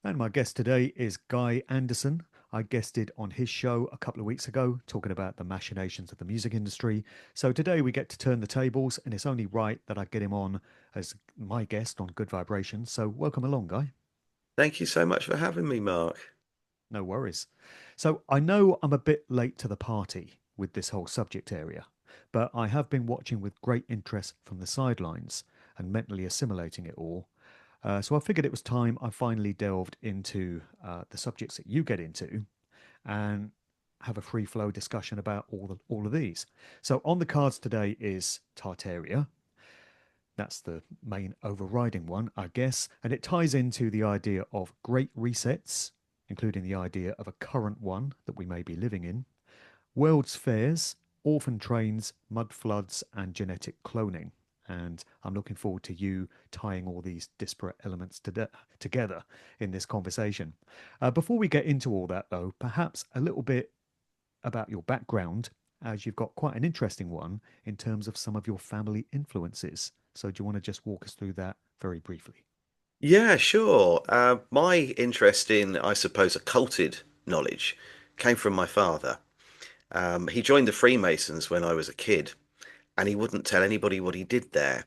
And my guest today is Guy Anderson. I guested on his show a couple of weeks ago, talking about the machinations of the music industry. So today we get to turn the tables, and it's only right that I get him on as my guest on Good Vibrations. So welcome along, Guy. Thank you so much for having me, Mark. No worries. So I know I'm a bit late to the party with this whole subject area, but I have been watching with great interest from the sidelines and mentally assimilating it all. So I figured it was time I finally delved into the subjects that you get into and have a free flow discussion about all of these. So on the cards today is Tartaria. That's the main overriding one, I guess, and it ties into the idea of great resets, including the idea of a current one that we may be living in, world's fairs, orphan trains, mud floods, and genetic cloning. And I'm looking forward to you tying all these disparate elements together in this conversation. Before we get into all that, though, perhaps a little bit about your background, as you've got quite an interesting one in terms of some of your family influences. So, do you want to just walk us through that very briefly? Yeah, sure. My interest in, I suppose, occulted knowledge came from my father. He joined the Freemasons when I was a kid, and he wouldn't tell anybody what he did there.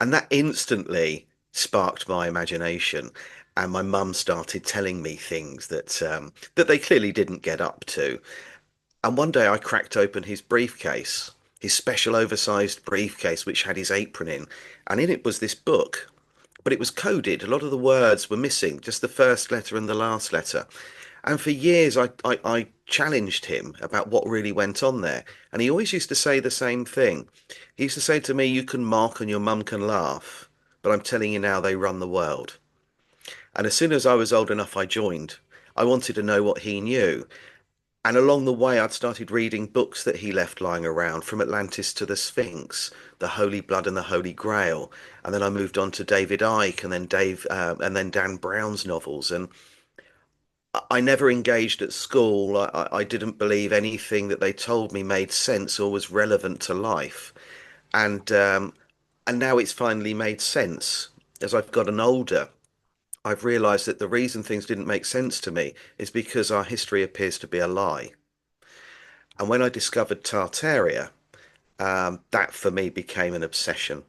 And that instantly sparked my imagination. And my mum started telling me things that they clearly didn't get up to. And one day I cracked open his briefcase, his special oversized briefcase, which had his apron in, and in it was this book, but it was coded. A lot of the words were missing, just the first letter and the last letter. And for years, I challenged him about what really went on there. And he always used to say the same thing. He used to say to me, "You can mock and your mum can laugh, but I'm telling you now, they run the world." And as soon as I was old enough, I joined. I wanted to know what he knew. And along the way, I'd started reading books that he left lying around, from Atlantis to the Sphinx, the Holy Blood and the Holy Grail. And then I moved on to David Icke and then Dan Brown's novels. And I never engaged at school. I didn't believe anything that they told me made sense or was relevant to life. And um, and now it's finally made sense. As I've gotten older, I've realized that the reason things didn't make sense to me is because our history appears to be a lie. And when I discovered Tartaria, that for me became an obsession.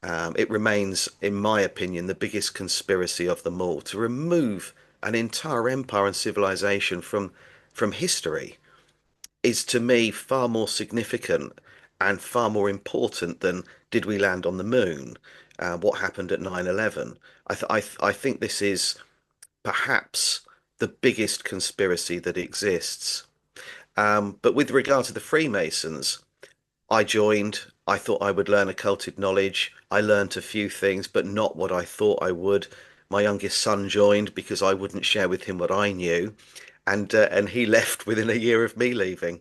It remains, in my opinion, the biggest conspiracy of them all to remove an entire empire and civilization from history is to me far more significant and far more important than did we land on the moon? What happened at 9/11? I think this is perhaps the biggest conspiracy that exists. But with regard to the Freemasons, I joined. I thought I would learn occulted knowledge. I learnt a few things, but not what I thought I would. My youngest son joined because I wouldn't share with him what I knew, and he left within a year of me leaving.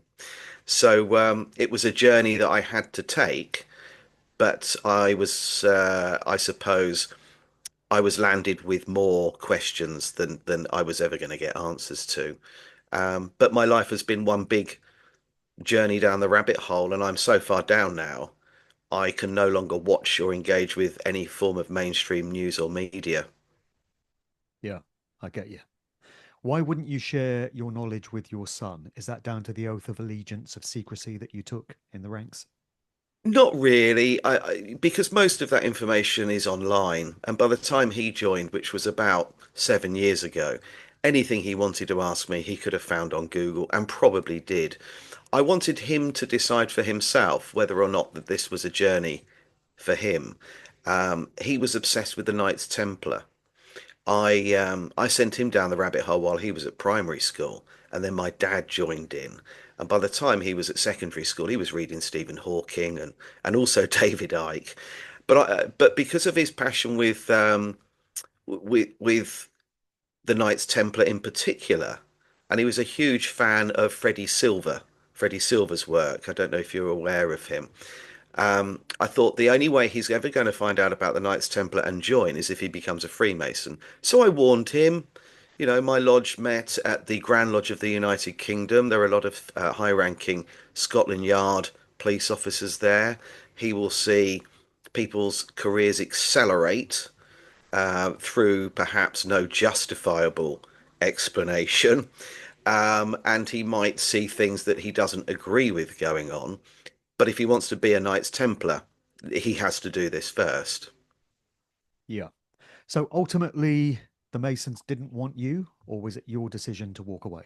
So it was a journey that I had to take, but I suppose, I was landed with more questions than I was ever going to get answers to. But my life has been one big journey down the rabbit hole, and I'm so far down now, I can no longer watch or engage with any form of mainstream news or media. Yeah, I get you. Why wouldn't you share your knowledge with your son? Is that down to the oath of allegiance of secrecy that you took in the ranks? Not really, because most of that information is online, and by the time he joined, which was about 7 years ago, anything he wanted to ask me, he could have found on Google and probably did. I wanted him to decide for himself whether or not that this was a journey for him. He was obsessed with the Knights Templar. I sent him down the rabbit hole while he was at primary school, and then my dad joined in. And by the time he was at secondary school, he was reading Stephen Hawking and also David Icke. But because of his passion with the Knights Templar in particular, and he was a huge fan of Freddie Silver's work. I don't know if you're aware of him. I thought the only way he's ever going to find out about the Knights Templar and join is if he becomes a Freemason. So I warned him. You know, my lodge met at the Grand Lodge of the United Kingdom. There are a lot of high-ranking Scotland Yard police officers there. He will see people's careers accelerate through perhaps no justifiable explanation. And he might see things that he doesn't agree with going on. But if he wants to be a Knights Templar, he has to do this first. Yeah. So ultimately, the Masons didn't want you, or was it your decision to walk away?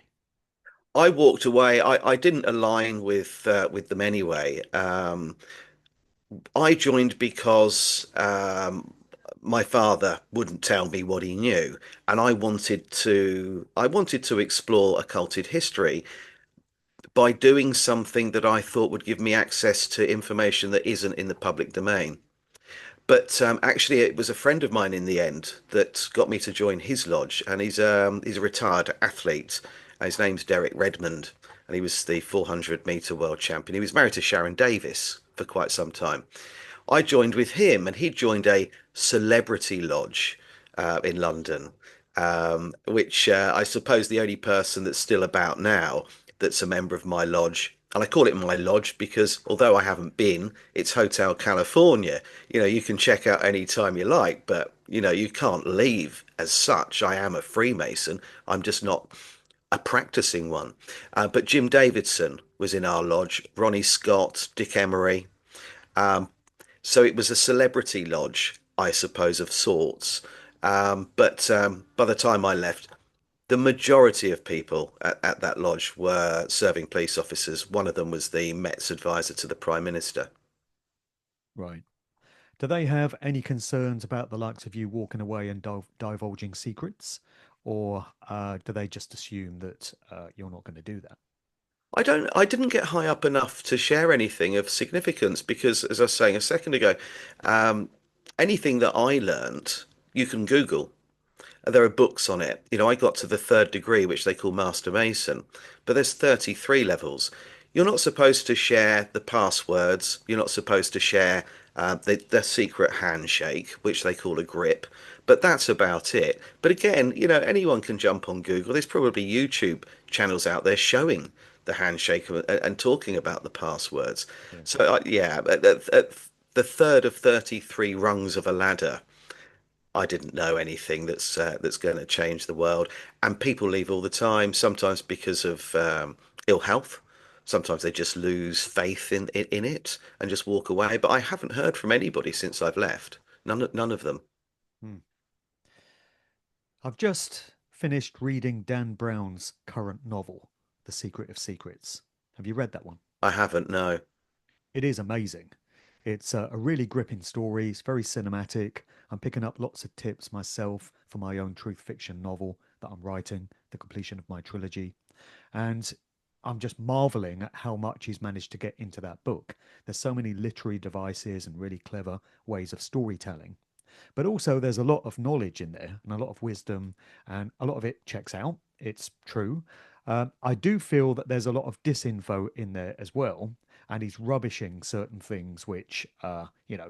I walked away. I didn't align with them anyway. I joined because my father wouldn't tell me what he knew, and I wanted to explore occulted history by doing something that I thought would give me access to information that isn't in the public domain. But actually, it was a friend of mine in the end that got me to join his lodge, and he's a retired athlete. His name's Derek Redmond, and he was the 400-meter world champion. He was married to Sharon Davis for quite some time. I joined with him, and he joined a celebrity lodge in London, which I suppose the only person that's still about now that's a member of my lodge. And I call it my lodge because although I haven't been, it's Hotel California. You can check out any time you like, but you can't leave as such. I am a Freemason. I'm just not a practicing one. But Jim Davidson was in our lodge, Ronnie Scott, Dick Emery. So it was a celebrity lodge, I suppose, of sorts. But by the time I left, the majority of people at that lodge were serving police officers. One of them was the Met's advisor to the Prime Minister. Right. Do they have any concerns about the likes of you walking away and divulging secrets? Or do they just assume that you're not going to do that? I didn't get high up enough to share anything of significance because, as I was saying a second ago, um, anything that I learned, you can Google. There are books on it. I got to the third degree, which they call Master Mason, but there's 33 levels. You're not supposed to share the passwords. You're not supposed to share the secret handshake, which they call a grip. But that's about it. But again, anyone can jump on Google. There's probably YouTube channels out there showing the handshake and talking about the passwords. Yeah. So yeah, at the third of 33 rungs of a ladder, I didn't know anything that's going to change the world. And people leave all the time, sometimes because of ill health. Sometimes they just lose faith in it and just walk away. But I haven't heard from anybody since I've left. None of them. Hmm. I've just finished reading Dan Brown's current novel, The Secret of Secrets. Have you read that one? I haven't, no. It is amazing. It's a really gripping story. It's very cinematic. I'm picking up lots of tips myself for my own truth fiction novel that I'm writing, the completion of my trilogy. And I'm just marveling at how much he's managed to get into that book. There's so many literary devices and really clever ways of storytelling. But also, there's a lot of knowledge in there and a lot of wisdom, and a lot of it checks out. It's true. I do feel that there's a lot of disinfo in there as well, and he's rubbishing certain things which,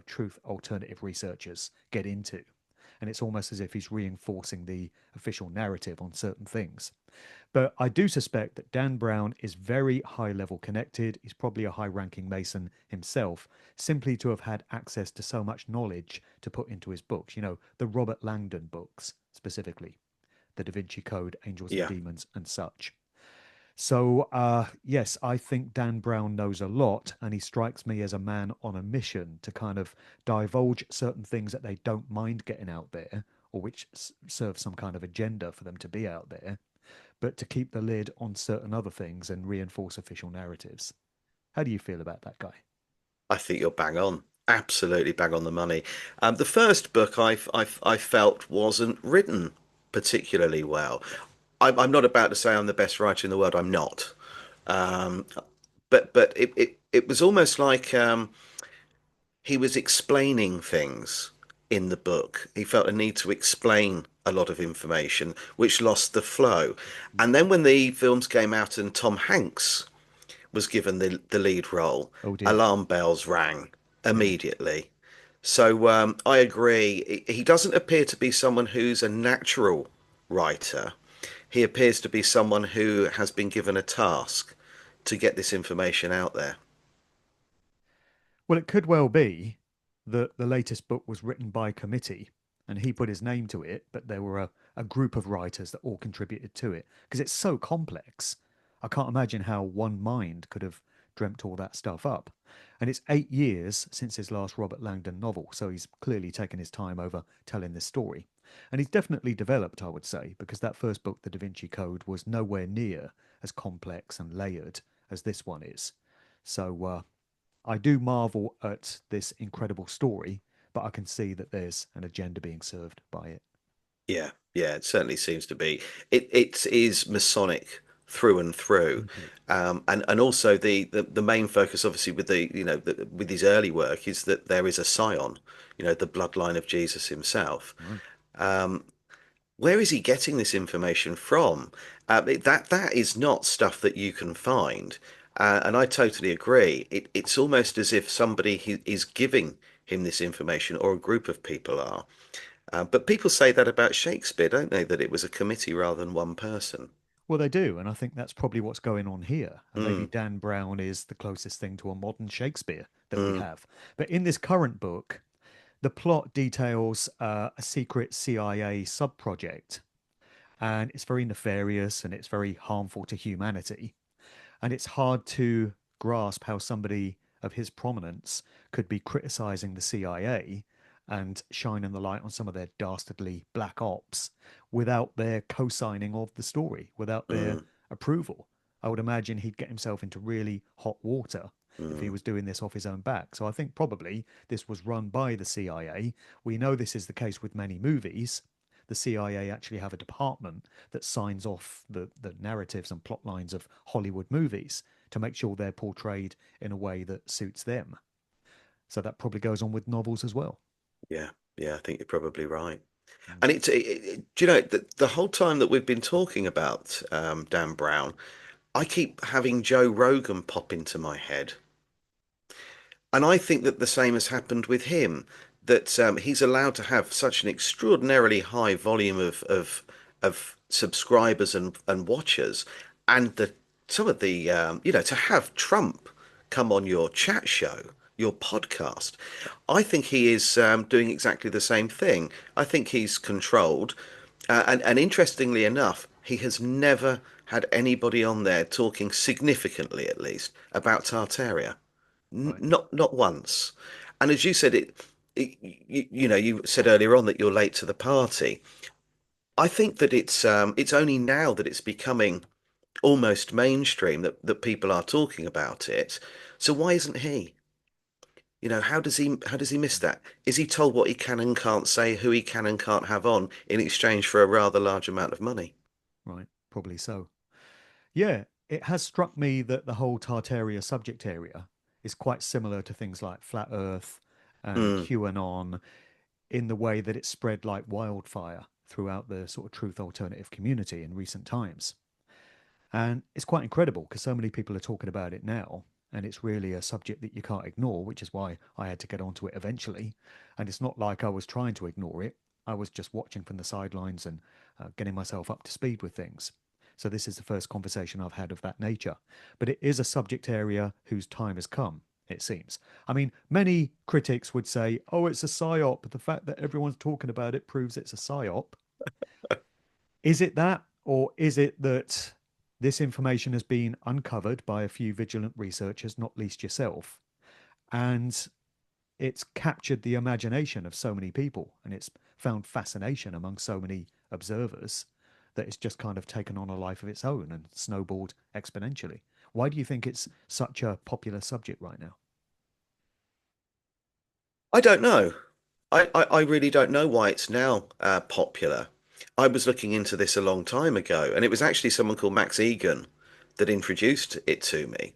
truth alternative researchers get into. And it's almost as if he's reinforcing the official narrative on certain things. But I do suspect that Dan Brown is very high level connected. He's probably a high ranking Mason himself, simply to have had access to so much knowledge to put into his books, the Robert Langdon books specifically, the Da Vinci Code, Angels and Yeah, Demons, and such. So, yes, I think Dan Brown knows a lot, and he strikes me as a man on a mission to kind of divulge certain things that they don't mind getting out there, or which serve some kind of agenda for them to be out there, but to keep the lid on certain other things and reinforce official narratives. How do you feel about that guy? I think you're bang on. Absolutely bang on the money. The first book I felt wasn't written particularly well. I'm not about to say I'm the best writer in the world. I'm not. Um, but it was almost like he was explaining things in the book. He felt a need to explain a lot of information, which lost the flow. And then when the films came out and Tom Hanks was given the lead role, Oh dear. alarm bells rang Yeah. immediately. So I agree. He doesn't appear to be someone who's a natural writer. He appears to be someone who has been given a task to get this information out there. Well, it could well be that the latest book was written by committee and he put his name to it, but there were a group of writers that all contributed to it because it's so complex. I can't imagine how one mind could have dreamt all that stuff up. And it's 8 years since his last Robert Langdon novel, so he's clearly taken his time over telling this story. And he's definitely developed, I would say, because that first book, The Da Vinci Code, was nowhere near as complex and layered as this one is. So I do marvel at this incredible story, but I can see that there's an agenda being served by it. Yeah, yeah, it certainly seems to be. It is Masonic through and through, Indeed. and also the main focus, obviously, with with his early work is that there is a scion, the bloodline of Jesus himself. Right. Um, where is he getting this information from? That is not stuff that you can find, and I totally agree. It's almost as if somebody is giving him this information, or a group of people are. But people say that about Shakespeare, don't they? That it was a committee rather than one person. Well, they do, and I think that's probably what's going on here. And maybe Mm, Dan Brown is the closest thing to a modern Shakespeare that we mm, have. But in this current book, the plot details a secret CIA sub-project, and it's very nefarious and it's very harmful to humanity. And it's hard to grasp how somebody of his prominence could be criticizing the CIA and shining the light on some of their dastardly black ops without their co signing of the story, without their mm, approval. I would imagine he'd get himself into really hot water if he mm. was doing this off his own back. So I think probably this was run by the CIA. We know this is the case with many movies. The CIA actually have a department that signs off the narratives and plot lines of Hollywood movies to make sure they're portrayed in a way that suits them. So that probably goes on with novels as well. Yeah, yeah, I think you're probably right. Mm. And do you know, the whole time that we've been talking about Dan Brown, I keep having Joe Rogan pop into my head. And I think that the same has happened with him, that he's allowed to have such an extraordinarily high volume of subscribers and watchers, and the some of the to have Trump come on your chat show, your podcast. I think he is doing exactly the same thing. I think he's controlled, and interestingly enough, he has never had anybody on there talking significantly, at least, about Tartaria. Right. Not once. And as you said, you said earlier on that you're late to the party. I think that it's only now that it's becoming almost mainstream that people are talking about it. So why isn't he? How does he miss that? Is he told what he can and can't say, who he can and can't have on in exchange for a rather large amount of money? Right. Probably so. Yeah, it has struck me that the whole Tartaria subject area is quite similar to things like Flat Earth and Mm, QAnon in the way that it spread like wildfire throughout the sort of truth alternative community in recent times. And it's quite incredible because so many people are talking about it now. And it's really a subject that you can't ignore, which is why I had to get onto it eventually. And it's not like I was trying to ignore it. I was just watching from the sidelines and getting myself up to speed with things. So this is the first conversation I've had of that nature. But it is a subject area whose time has come, it seems. I mean, many critics would say, oh, it's a psyop. The fact that everyone's talking about it proves it's a psyop. Is it that, or is it that this information has been uncovered by a few vigilant researchers, not least yourself, and it's captured the imagination of so many people and it's found fascination among so many observers that it's just kind of taken on a life of its own and snowballed exponentially? Why do you think it's such a popular subject right now? I don't know. I really don't know why it's now popular. I was looking into this a long time ago, and it was actually someone called Max Egan that introduced it to me.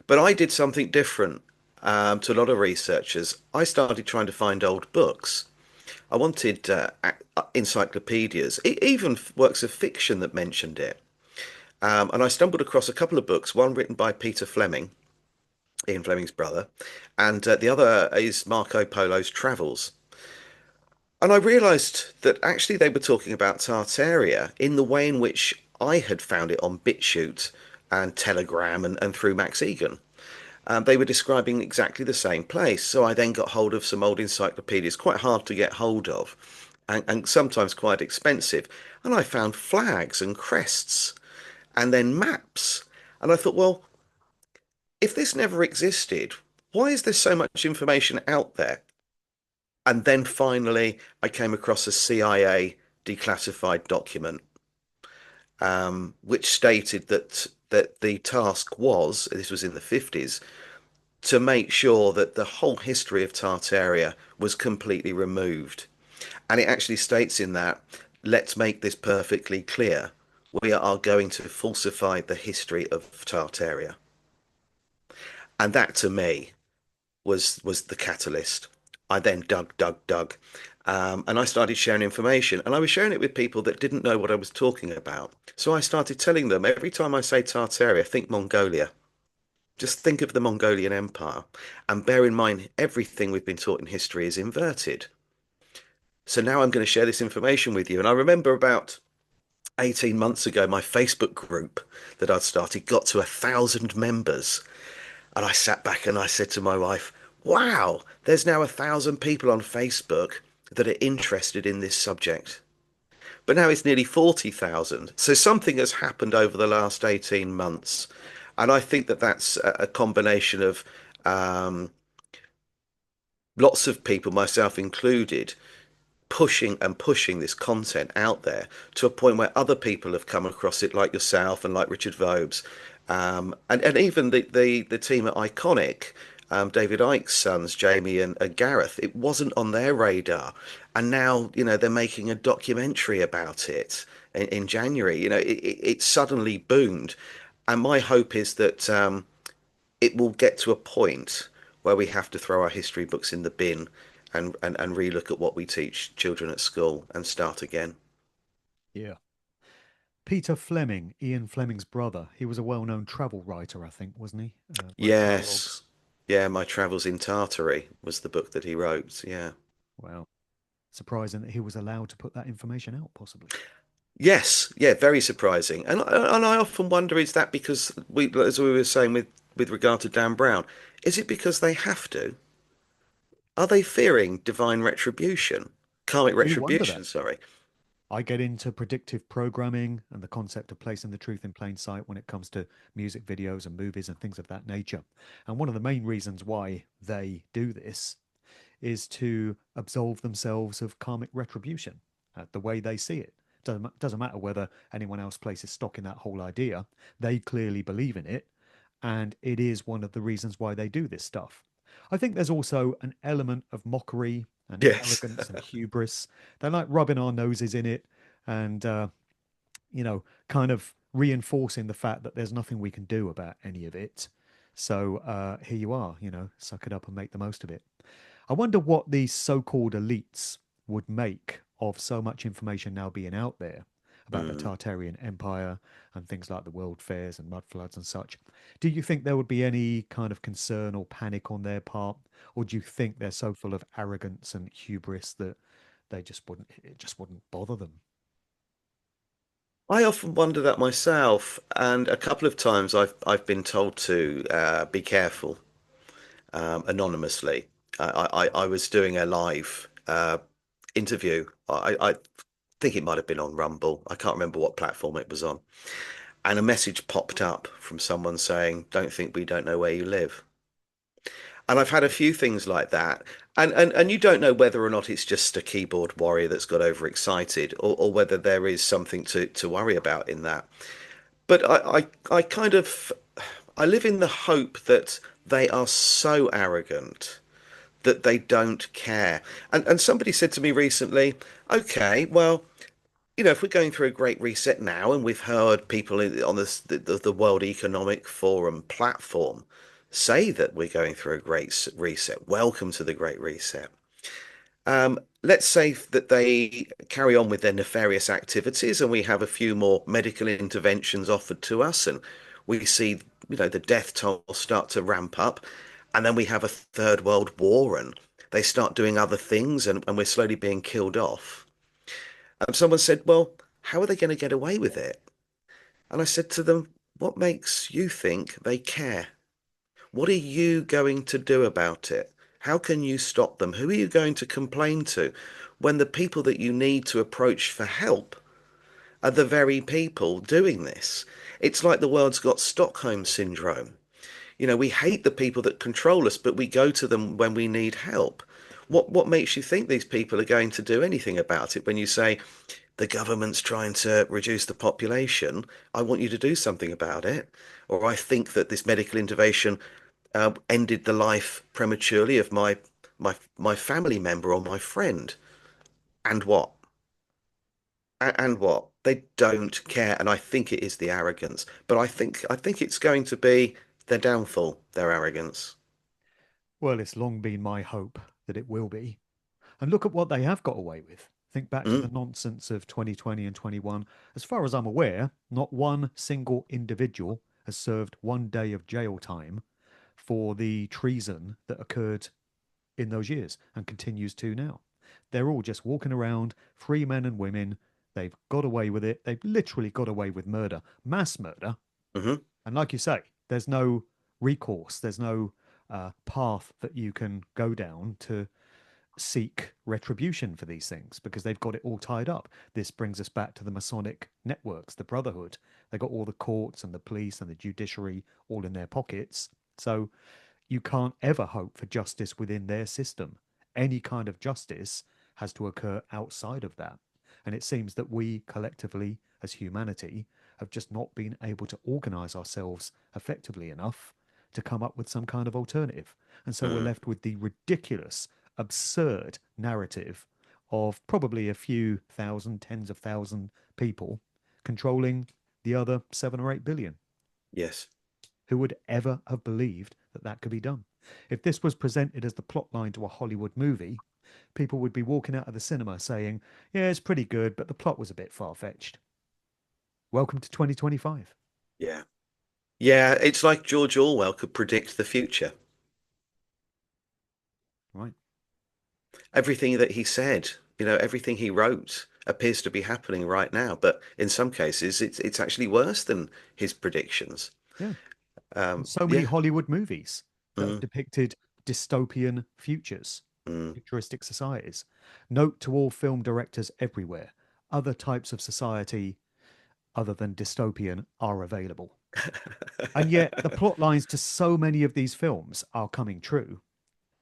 But I did something different to a lot of researchers. I started trying to find old books. I wanted encyclopedias, even works of fiction that mentioned it. And I stumbled across a couple of books, one written by Peter Fleming, Ian Fleming's brother, and the other is Marco Polo's Travels. And I realized that actually they were talking about Tartaria in the way in which I had found it on BitChute and Telegram and through Max Egan. They were describing exactly the same place. So I then got hold of some old encyclopedias, quite hard to get hold of. and sometimes quite expensive. And I found flags and crests and then maps. And I thought, well, if this never existed, why is there so much information out there? And then finally, I came across a CIA declassified document, which stated that the task was, this was in the 50s, to make sure that the whole history of Tartaria was completely removed. And it actually states in that, let's make this perfectly clear. We are going to falsify the history of Tartaria. And that to me was the catalyst. I then dug, and I started sharing information, and I was sharing it with people that didn't know what I was talking about. So I started telling them every time I say Tartaria, think Mongolia. Just think of the Mongolian Empire, and bear in mind everything we've been taught in history is inverted. So now I'm going to share this information with you. And I remember about 18 months ago, my Facebook group that I'd started got to 1,000 members. And I sat back and I said to my wife, wow, there's now 1,000 people on Facebook that are interested in this subject. But now it's nearly 40,000. So something has happened over the last 18 months. And I think that that's a combination of um, lots of people, myself included, pushing and pushing this content out there to a point where other people have come across it, like yourself and like Richard Vobes, and even the team at Iconic, David Icke's sons, Jamie and Gareth. It wasn't on their radar, and now they're making a documentary about it in January. It suddenly boomed, and my hope is that it will get to a point where we have to throw our history books in the bin and relook at what we teach children at school and start again. Yeah. Peter Fleming, Ian Fleming's brother, he was a well known travel writer, I think, wasn't he? Wrote Yes. catalogues. Yeah, My Travels in Tartary was the book that he wrote. Yeah. Wow. Surprising that he was allowed to put that information out, possibly. Yes. Yeah, very surprising. And I often wonder, is that because as we were saying with regard to Dan Brown, is it because they have to? Are they fearing divine retribution? Karmic I do wonder that. retribution, sorry. I get into predictive programming and the concept of placing the truth in plain sight when it comes to music videos and movies and things of that nature. And one of the main reasons why they do this is to absolve themselves of karmic retribution, the way they see it. Doesn't matter whether anyone else places stock in that whole idea. They clearly believe in it, and it is one of the reasons why they do this stuff. I think there's also an element of mockery and Yes. arrogance and hubris. They're like rubbing our noses in it and, kind of reinforcing the fact that there's nothing we can do about any of it. So here you are, suck it up and make the most of it. I wonder what these so called elites would make of so much information now being out there about the Mm. Tartarian Empire and things like the world fairs and mud floods and such. Do you think there would be any kind of concern or panic on their part? Or do you think they're so full of arrogance and hubris that it just wouldn't bother them? I often wonder that myself, and a couple of times I've been told to be careful anonymously. I was doing a live interview. I think it might have been on Rumble. I can't remember what platform it was on. And a message popped up from someone saying, "Don't think we don't know where you live." And I've had a few things like that. And you don't know whether or not it's just a keyboard warrior that's got overexcited or whether there is something to worry about in that. But I kind of I live in the hope that they are so arrogant that they don't care. And somebody said to me recently, okay, well, if we're going through a great reset now, and we've heard people on the World Economic Forum platform say that we're going through a great reset. Welcome to the Great Reset. Let's say that they carry on with their nefarious activities, and we have a few more medical interventions offered to us, and we see, the death toll start to ramp up, and then we have a third world war, and they start doing other things, and we're slowly being killed off. Someone said, well, how are they going to get away with it? And I said to them, what makes you think they care? What are you going to do about it? How can you stop them? Who are you going to complain to? when the people that you need to approach for help are the very people doing this. It's like the world's got Stockholm syndrome. We hate the people that control us, but we go to them when we need help. What makes you think these people are going to do anything about it when you say the government's trying to reduce the population? I want you to do something about it. Or I think that this medical intervention ended the life prematurely of my family member or my friend. And what? And what? They don't care, and I think it is the arrogance. But I think it's going to be their downfall, their arrogance. Well, it's long been my hope that it will be. And look at what they have got away with. Think back to the Mm, nonsense of 2020 and 21. As far as I'm aware, not one single individual has served 1 day of jail time for the treason that occurred in those years and continues to now. They're all just walking around, free men and women. They've got away with it. They've literally got away with murder, mass murder. hmm And like you say, there's no recourse, there's no path that you can go down to seek retribution for these things because they've got it all tied up. This brings us back to the Masonic networks, the Brotherhood. They got all the courts and the police and the judiciary all in their pockets. So you can't ever hope for justice within their system. Any kind of justice has to occur outside of that. And it seems that we collectively, as humanity, have just not been able to organize ourselves effectively enough to come up with some kind of alternative. And so we're mm, left with the ridiculous, absurd narrative of probably a few thousand, tens of thousand people controlling the other 7 or 8 billion. yes. Who would ever have believed that that could be done? If this was presented as the plotline to a Hollywood movie, people would be walking out of the cinema saying, yeah, it's pretty good, but the plot was a bit far fetched. Welcome to 2025, Yeah. Yeah, it's like George Orwell could predict the future. right? Everything that he said, everything he wrote appears to be happening right now, but in some cases it's actually worse than his predictions. Yeah. And so many Yeah. Hollywood movies that have Mm, depicted dystopian futures, mm. futuristic societies. Note to all film directors everywhere other types of society other than dystopian are available. And yet, the plot lines to so many of these films are coming true.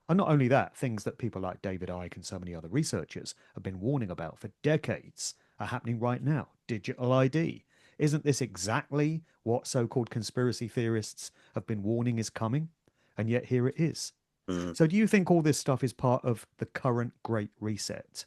And not only that, things that people like David Icke and so many other researchers have been warning about for decades are happening right now. Digital ID. Isn't this exactly what so called conspiracy theorists have been warning is coming? And yet here it is. Mm. So, do you think all this stuff is part of the current Great Reset?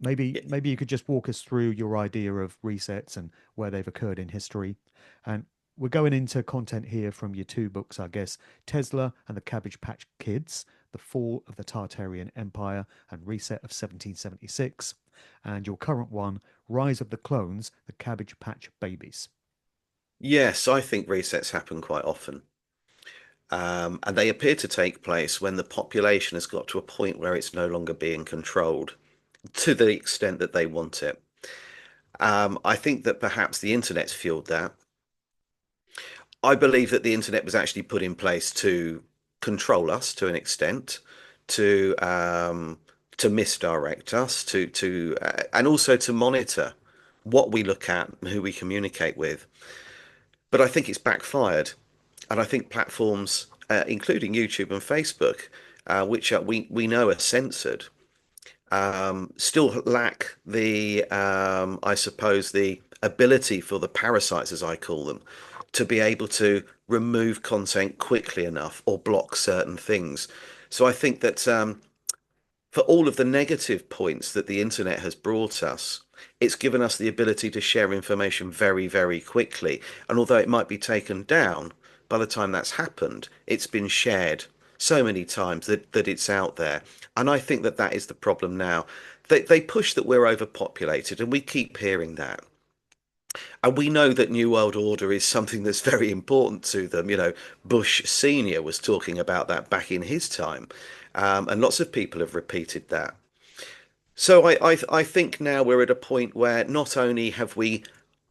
Maybe you could just walk us through your idea of resets and where they've occurred in history. And we're going into content here from your two books, I guess, Tesla and the Cabbage Patch Kids, The Fall of the Tartarian Empire and Reset of 1776, and your current one, Rise of the Clones, the Cabbage Patch Babies. Yes, I think resets happen quite often. And they appear to take place when the population has got to a point where it's no longer being controlled to the extent that they want it. I think that perhaps the internet's fueled that. I believe that the internet was actually put in place to control us to an extent, to misdirect us, and also to monitor what we look at and who we communicate with. But I think it's backfired, and I think platforms, including YouTube and Facebook, which we know are censored, still lack I suppose, the ability for the parasites, as I call them, to be able to remove content quickly enough or block certain things. So I think that for all of the negative points that the internet has brought us, it's given us the ability to share information very, very quickly. And although it might be taken down, by the time that's happened, it's been shared so many times that it's out there. And I think that that is the problem now. They push that we're overpopulated, and we keep hearing that. And we know that New World Order is something that's very important to them. Bush Senior was talking about that back in his time. And lots of people have repeated that. So I think now we're at a point where not only have we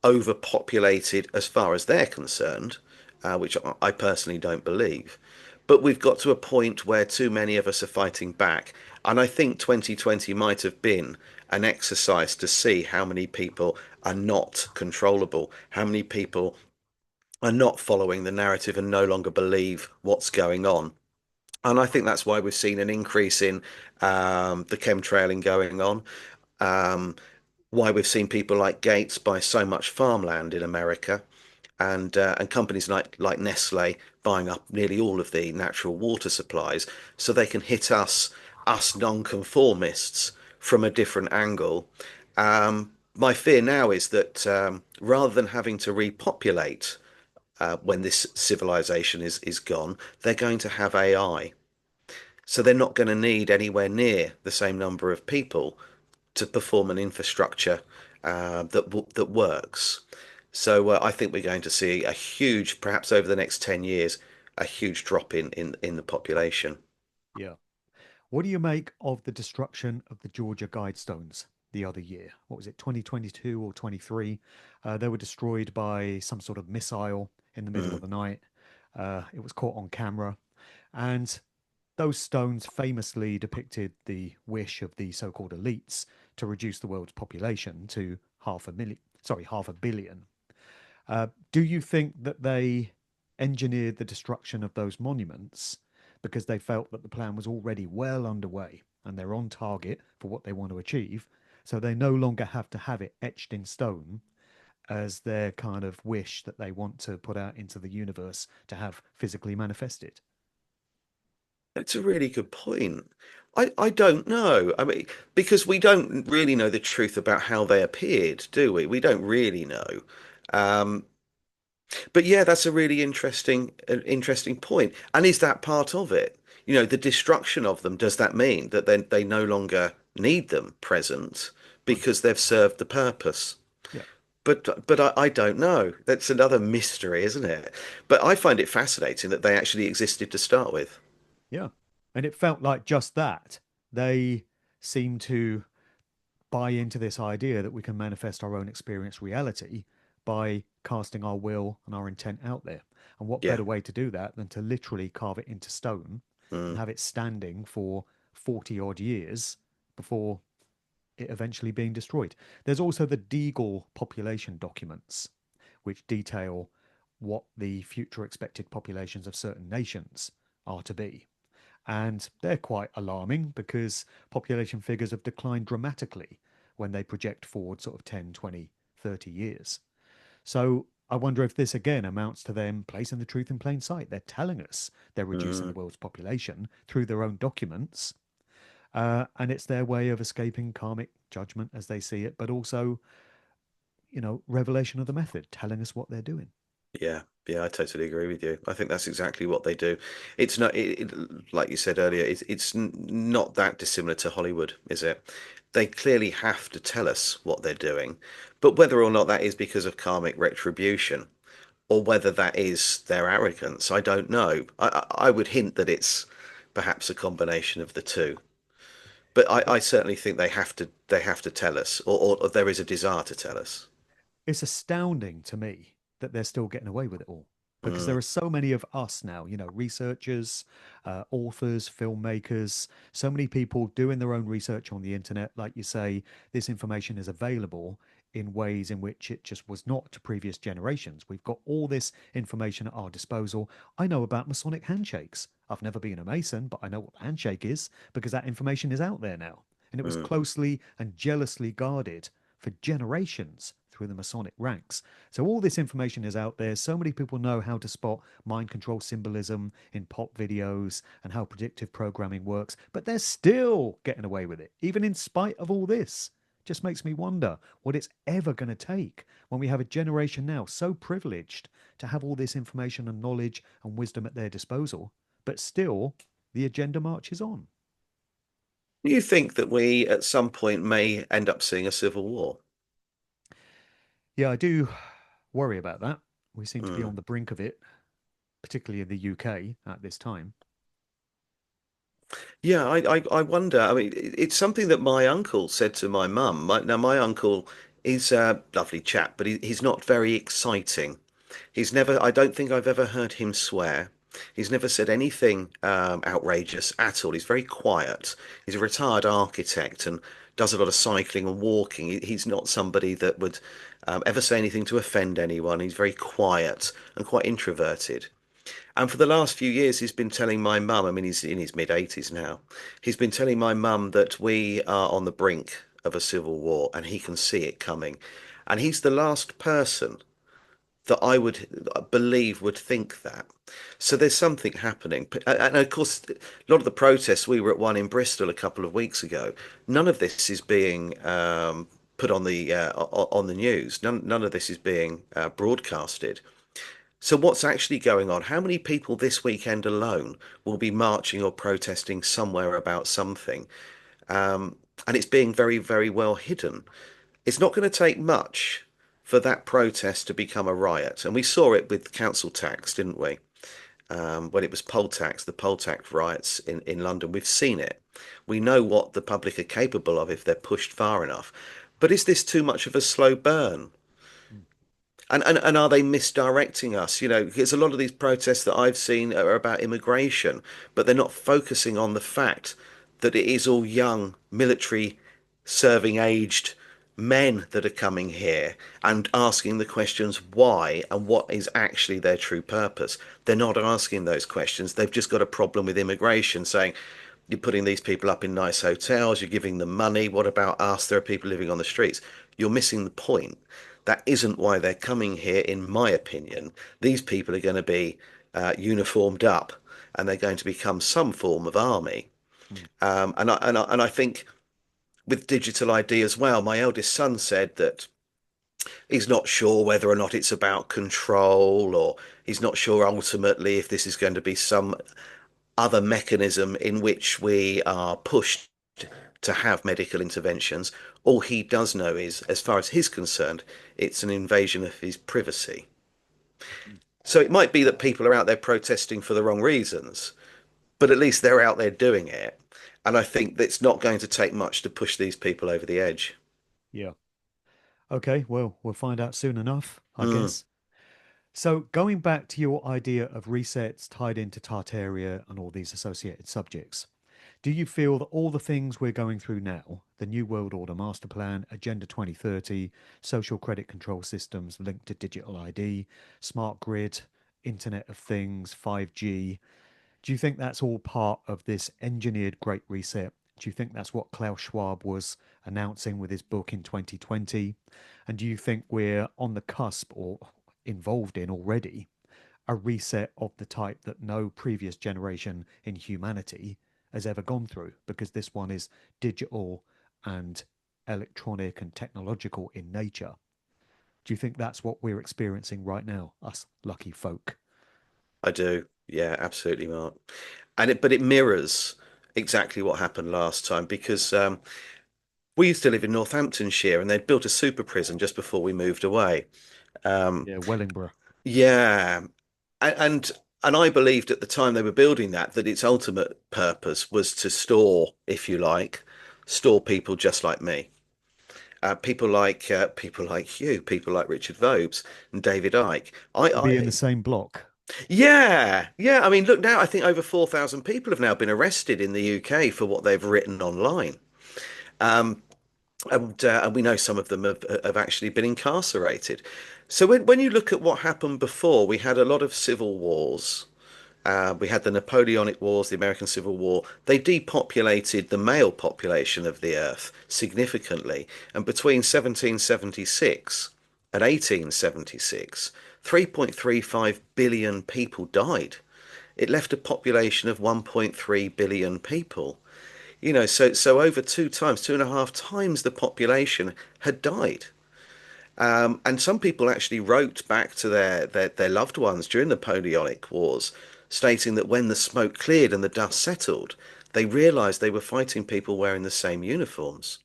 overpopulated as far as they're concerned, which I personally don't believe, but we've got to a point where too many of us are fighting back. And I think 2020 might have been an exercise to see how many people are not controllable, how many people are not following the narrative and no longer believe what's going on. And I think that's why we've seen an increase in the chemtrailing going on. Um, why we've seen people like Gates buy so much farmland in America, and companies like Nestle buying up nearly all of the natural water supplies, so they can hit us non-conformists from a different angle. My fear now is that rather than having to repopulate when this civilization is gone, they're going to have AI. So they're not going to need anywhere near the same number of people to perform an infrastructure that works. So I think we're going to see a huge, perhaps over the next 10 years, a huge drop in the population. Yeah. What do you make of the destruction of the Georgia Guidestones the other year? What was it, 2022 or 23? They were destroyed by some sort of missile in the middle Mm, of the night. It was caught on camera. And those stones famously depicted the wish of the so called elites to reduce the world's population to half a billion. Do you think that they engineered the destruction of those monuments because they felt that the plan was already well underway and they're on target for what they want to achieve? So they no longer have to have it etched in stone as their kind of wish that they want to put out into the universe to have physically manifested. that's a really good point. I don't know. I mean, because we don't really know the truth about how they appeared, do we? We don't really know. Um, but yeah, that's a really interesting point. And is that part of it? You know, the destruction of them, does that mean that then they no longer need them present Well, because they've served the purpose? yeah, But I don't know. That's another mystery, isn't it? But I find it fascinating that they actually existed to start with. yeah. And it felt like just that. They seem to buy into this idea that we can manifest our own experience reality by casting our will and our intent out there. And what Yeah. better way to do that than to literally carve it into stone and Mm, have it standing for 40 odd years before it eventually being destroyed? There's also the Deagle population documents, which detail what the future expected populations of certain nations are to be. And they're quite alarming because population figures have declined dramatically when they project forward sort of 10, 20, 30 years. So I wonder if this again amounts to them placing the truth in plain sight. They're telling us they're reducing the mm, world's population through their own documents. And it's their way of escaping karmic judgment as they see it, but also, revelation of the method, telling us what they're doing. yeah. Yeah, I totally agree with you. I think that's exactly what they do. It's not, like you said earlier, not that dissimilar to Hollywood, is it? They clearly have to tell us what they're doing, but whether or not that is because of karmic retribution or whether that is their arrogance, I don't know. I would hint that it's perhaps a combination of the two. But I certainly think they have to tell us, or there is a desire to tell us. It's astounding to me that they're still getting away with it all because Mm, there are so many of us now, researchers, authors, filmmakers, so many people doing their own research on the internet. Like you say, this information is available in ways in which it just was not to previous generations. We've got all this information at our disposal. I know about Masonic handshakes. I've never been a Mason, but I know what the handshake is because that information is out there now. And it was mm, closely and jealously guarded for generations through the Masonic ranks. So all this information is out there. So many people know how to spot mind control symbolism in pop videos and how predictive programming works, but they're still getting away with it, even in spite of all this. Just makes me wonder what it's ever going to take when we have a generation now so privileged to have all this information and knowledge and wisdom at their disposal, but still the agenda marches on. You think that we at some point may end up seeing a civil war? Yeah, I do worry about that. We seem to be Mm. on the brink of it, particularly in the UK at this time. Yeah, I wonder. I mean, it's something that my uncle said to my mum. Now, my uncle is a lovely chap, but he's not very exciting. I don't think I've ever heard him swear. He's never said anything outrageous at all. He's very quiet. He's a retired architect and does a lot of cycling and walking. He's not somebody that would ever say anything to offend anyone. He's very quiet and quite introverted. And for the last few years, he's been telling my mum, I mean, he's in his mid 80s now, he's been telling my mum that we are on the brink of a civil war and he can see it coming. And he's the last person that I would believe would think that. So there's something happening. And of course, a lot of the protests, we were at one in Bristol a couple of weeks ago. None of this is being put on the news. None of this is being broadcasted. So what's actually going on? How many people this weekend alone will be marching or protesting somewhere about something? And it's being very, very well hidden. It's not going to take much for that protest to become a riot. And we saw it with council tax, didn't we? When it was poll tax, the poll tax riots in London. We've seen it. We know what the public are capable of if they're pushed far enough. But is this too much of a slow burn? Mm. And are they misdirecting us? You know, because a lot of these protests that I've seen are about immigration, but they're not focusing on the fact that it is all young, military serving aged men that are coming here and asking the questions why and what is actually their true purpose. They're not asking those questions. They've just got a problem with immigration, saying, you're putting these people up in nice hotels, you're giving them money. What about us? There are people living on the streets. You're missing the point. That isn't why they're coming here, in my opinion. These people are going to be uniformed up and they're going to become some form of army. Mm. And I think with digital ID as well, my eldest son said that he's not sure whether or not it's about control, or he's not sure ultimately if this is going to be some other mechanism in which we are pushed to have medical interventions. All he does know is, as far as he's concerned, it's an invasion of his privacy. Mm. So it might be that people are out there protesting for the wrong reasons, but at least they're out there doing it. And I think that it's not going to take much to push these people over the edge. Yeah. Okay, well, we'll find out soon enough, I Mm. guess. So, going back to your idea of resets tied into Tartaria and all these associated subjects, do you feel that all the things we're going through now, the New World Order Master Plan, Agenda 2030, social credit control systems linked to digital ID, smart grid, Internet of Things, 5G, do you think that's all part of this engineered Great Reset? Do you think that's what Klaus Schwab was announcing with his book in 2020? And do you think we're on the cusp or involved in already a reset of the type that no previous generation in humanity has ever gone through? Because this one is digital and electronic and technological in nature. Do you think that's what we're experiencing right now, us lucky folk? I do. Yeah, absolutely, Mark. But it mirrors exactly what happened last time because we used to live in Northamptonshire and they'd built a super prison just before we moved away. Um, Yeah, Wellingborough. yeah, and and I believed at the time they were building that its ultimate purpose was to store, if you like, store people just like me. People like you, people like Richard Vobes and David Icke. To be in the same block. Yeah, yeah. I mean, look now. I think over 4,000 people have now been arrested in the UK for what they've written online. Um, and we know some of them have actually been incarcerated. So when you look at what happened before, we had a lot of civil wars. We had the Napoleonic Wars, the American Civil War. They depopulated the male population of the earth significantly. And between 1776 and 1876, 3.35 billion people died. It left a population of 1.3 billion people. So over two and a half times the population had died. And some people actually wrote back to their loved ones during the Napoleonic Wars, stating that when the smoke cleared and the dust settled, they realized they were fighting people wearing the same uniforms.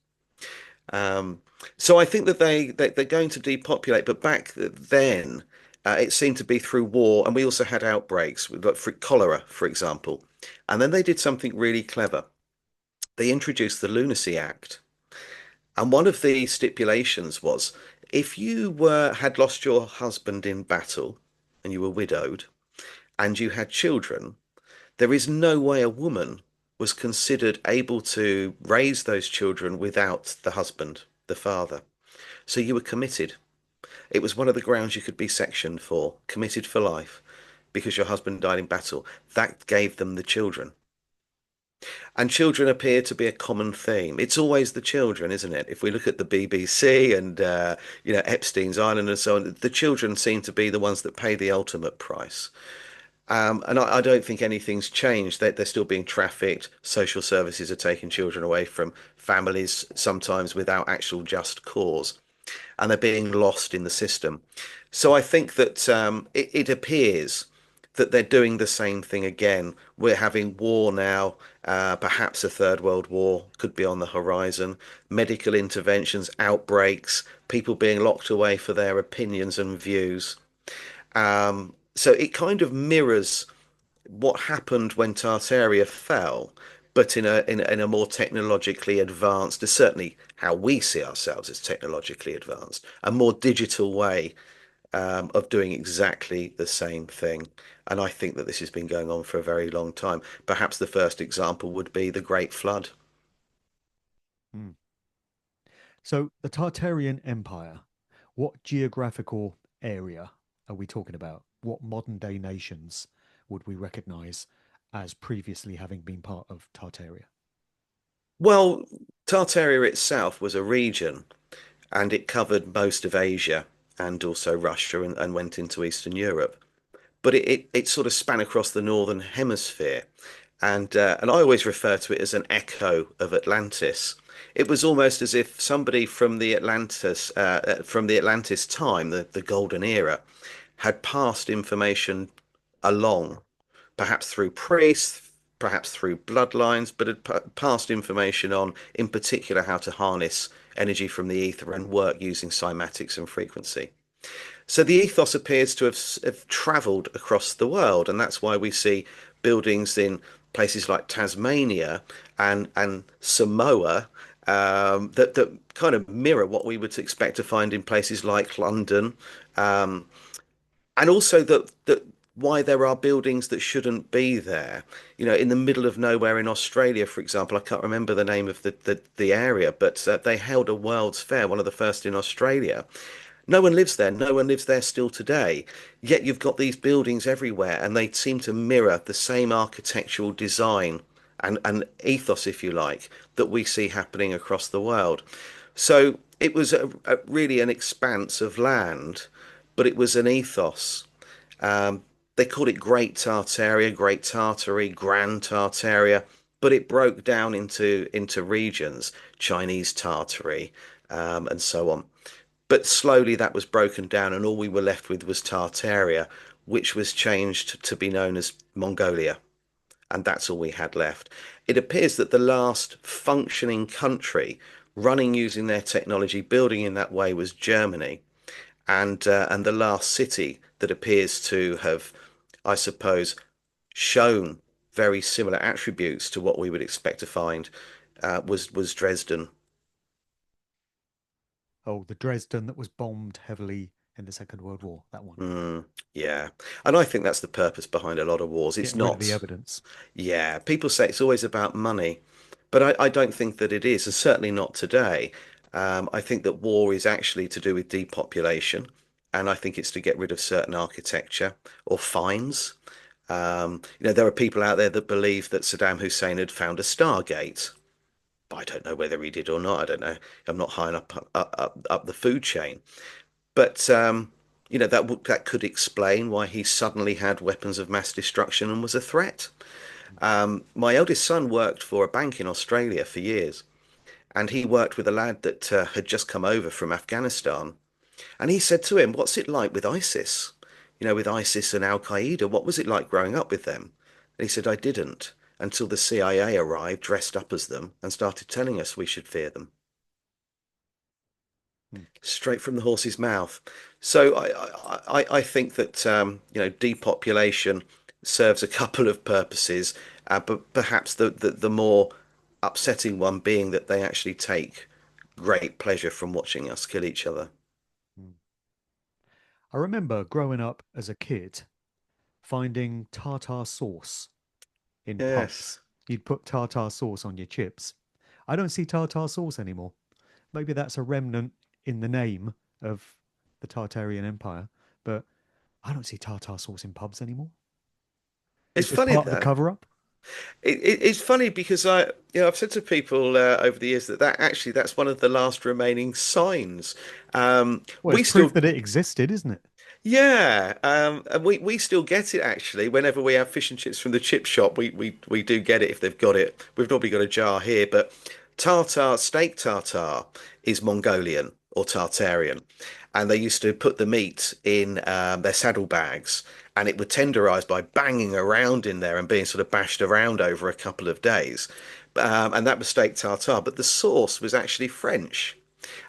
Um, so I think that they're going to depopulate, but back then it seemed to be through war, and we also had outbreaks, like for cholera, for example. And then they did something really clever. They introduced the Lunacy Act. And one of the stipulations was if you had lost your husband in battle and you were widowed, and you had children, there is no way a woman was considered able to raise those children without the husband, the father. So you were committed. It was one of the grounds you could be sectioned for, committed for life, because your husband died in battle. That gave them the children. And children appear to be a common theme. It's always the children, isn't it? If we look at the BBC and Epstein's Island and so on, the children seem to be the ones that pay the ultimate price. And I don't think anything's changed. They're still being trafficked. Social services are taking children away from families, sometimes without actual just cause, and they're being lost in the system. So I think that it appears that they're doing the same thing again. We're having war now. Perhaps a third world war could be on the horizon. Medical interventions, outbreaks, people being locked away for their opinions and views. So it kind of mirrors what happened when Tartaria fell, but in a more technologically advanced, certainly how we see ourselves as technologically advanced, a more digital way of doing exactly the same thing. And I think that this has been going on for a very long time. Perhaps the first example would be the Great Flood. Mm. So the Tartarian Empire, what geographical area are we talking about? What modern day nations would we recognize as previously having been part of Tartaria? Well, Tartaria itself was a region and it covered most of Asia and also Russia and went into Eastern Europe. But it sort of span across the northern hemisphere, and I always refer to it as an echo of Atlantis. It was almost as if somebody from the Atlantis time, the Golden Era, had passed information along, perhaps through priests, perhaps through bloodlines, but had passed information on, in particular, how to harness energy from the ether and work using cymatics and frequency. So the ethos appears to have travelled across the world, and that's why we see buildings in places like Tasmania and Samoa that kind of mirror what we would expect to find in places like London, um, and also that why there are buildings that shouldn't be there. You know, in the middle of nowhere in Australia, for example, I can't remember the name of the area, but they held a World's Fair, one of the first in Australia. No one lives there. No one lives there still today. Yet you've got these buildings everywhere, and they seem to mirror the same architectural design and ethos, if you like, that we see happening across the world. So it was really an expanse of land, but it was an ethos. Um, they called it Great Tartaria, Great Tartary, Grand Tartaria, but it broke down into regions, Chinese Tartary, and so on. But slowly that was broken down, and all we were left with was Tartaria, which was changed to be known as Mongolia. And that's all we had left. It appears that the last functioning country running using their technology, building in that way, was Germany. And the last city that appears to have, I suppose, shown very similar attributes to what we would expect to find was Dresden. Oh, the Dresden that was bombed heavily in the Second World War, that one. Mm, yeah. And I think that's the purpose behind a lot of wars. It's Getting rid of the not, evidence. yeah, people say it's always about money, but I don't think that it is, and certainly not today. I think that war is actually to do with depopulation, and I think it's to get rid of certain architecture or fines. There are people out there that believe that Saddam Hussein had found a Stargate. I don't know whether he did or not. I don't know. I'm not high enough up the food chain. But that could explain why he suddenly had weapons of mass destruction and was a threat. My eldest son worked for a bank in Australia for years, and he worked with a lad that had just come over from Afghanistan. And he said to him, "What's it like with ISIS? With ISIS and Al Qaeda, what was it like growing up with them?" And he said, "I didn't until the CIA arrived dressed up as them and started telling us we should fear them." Hmm. Straight from the horse's mouth. So I think that depopulation serves a couple of purposes, but perhaps the more upsetting one being that they actually take great pleasure from watching us kill each other. Hmm. I remember growing up as a kid, finding tartar sauce in Yes. pubs. You'd put tartar sauce on your chips. I don't see tartar sauce anymore. Maybe that's a remnant in the name of the Tartarian Empire, but I don't see tartar sauce in pubs anymore. It's Is this funny part of the though. cover up? It's funny because I've said to people over the years that actually that's one of the last remaining signs. Well, it's We proof still, that it existed, isn't it? yeah, and we still get it actually. Whenever we have fish and chips from the chip shop, we do get it if they've got it. We've normally got a jar here, but steak tartare is Mongolian or Tartarian, and they used to put the meat in their saddlebags, and it would tenderize by banging around in there and being sort of bashed around over a couple of days. And that was steak tartare, but the sauce was actually French,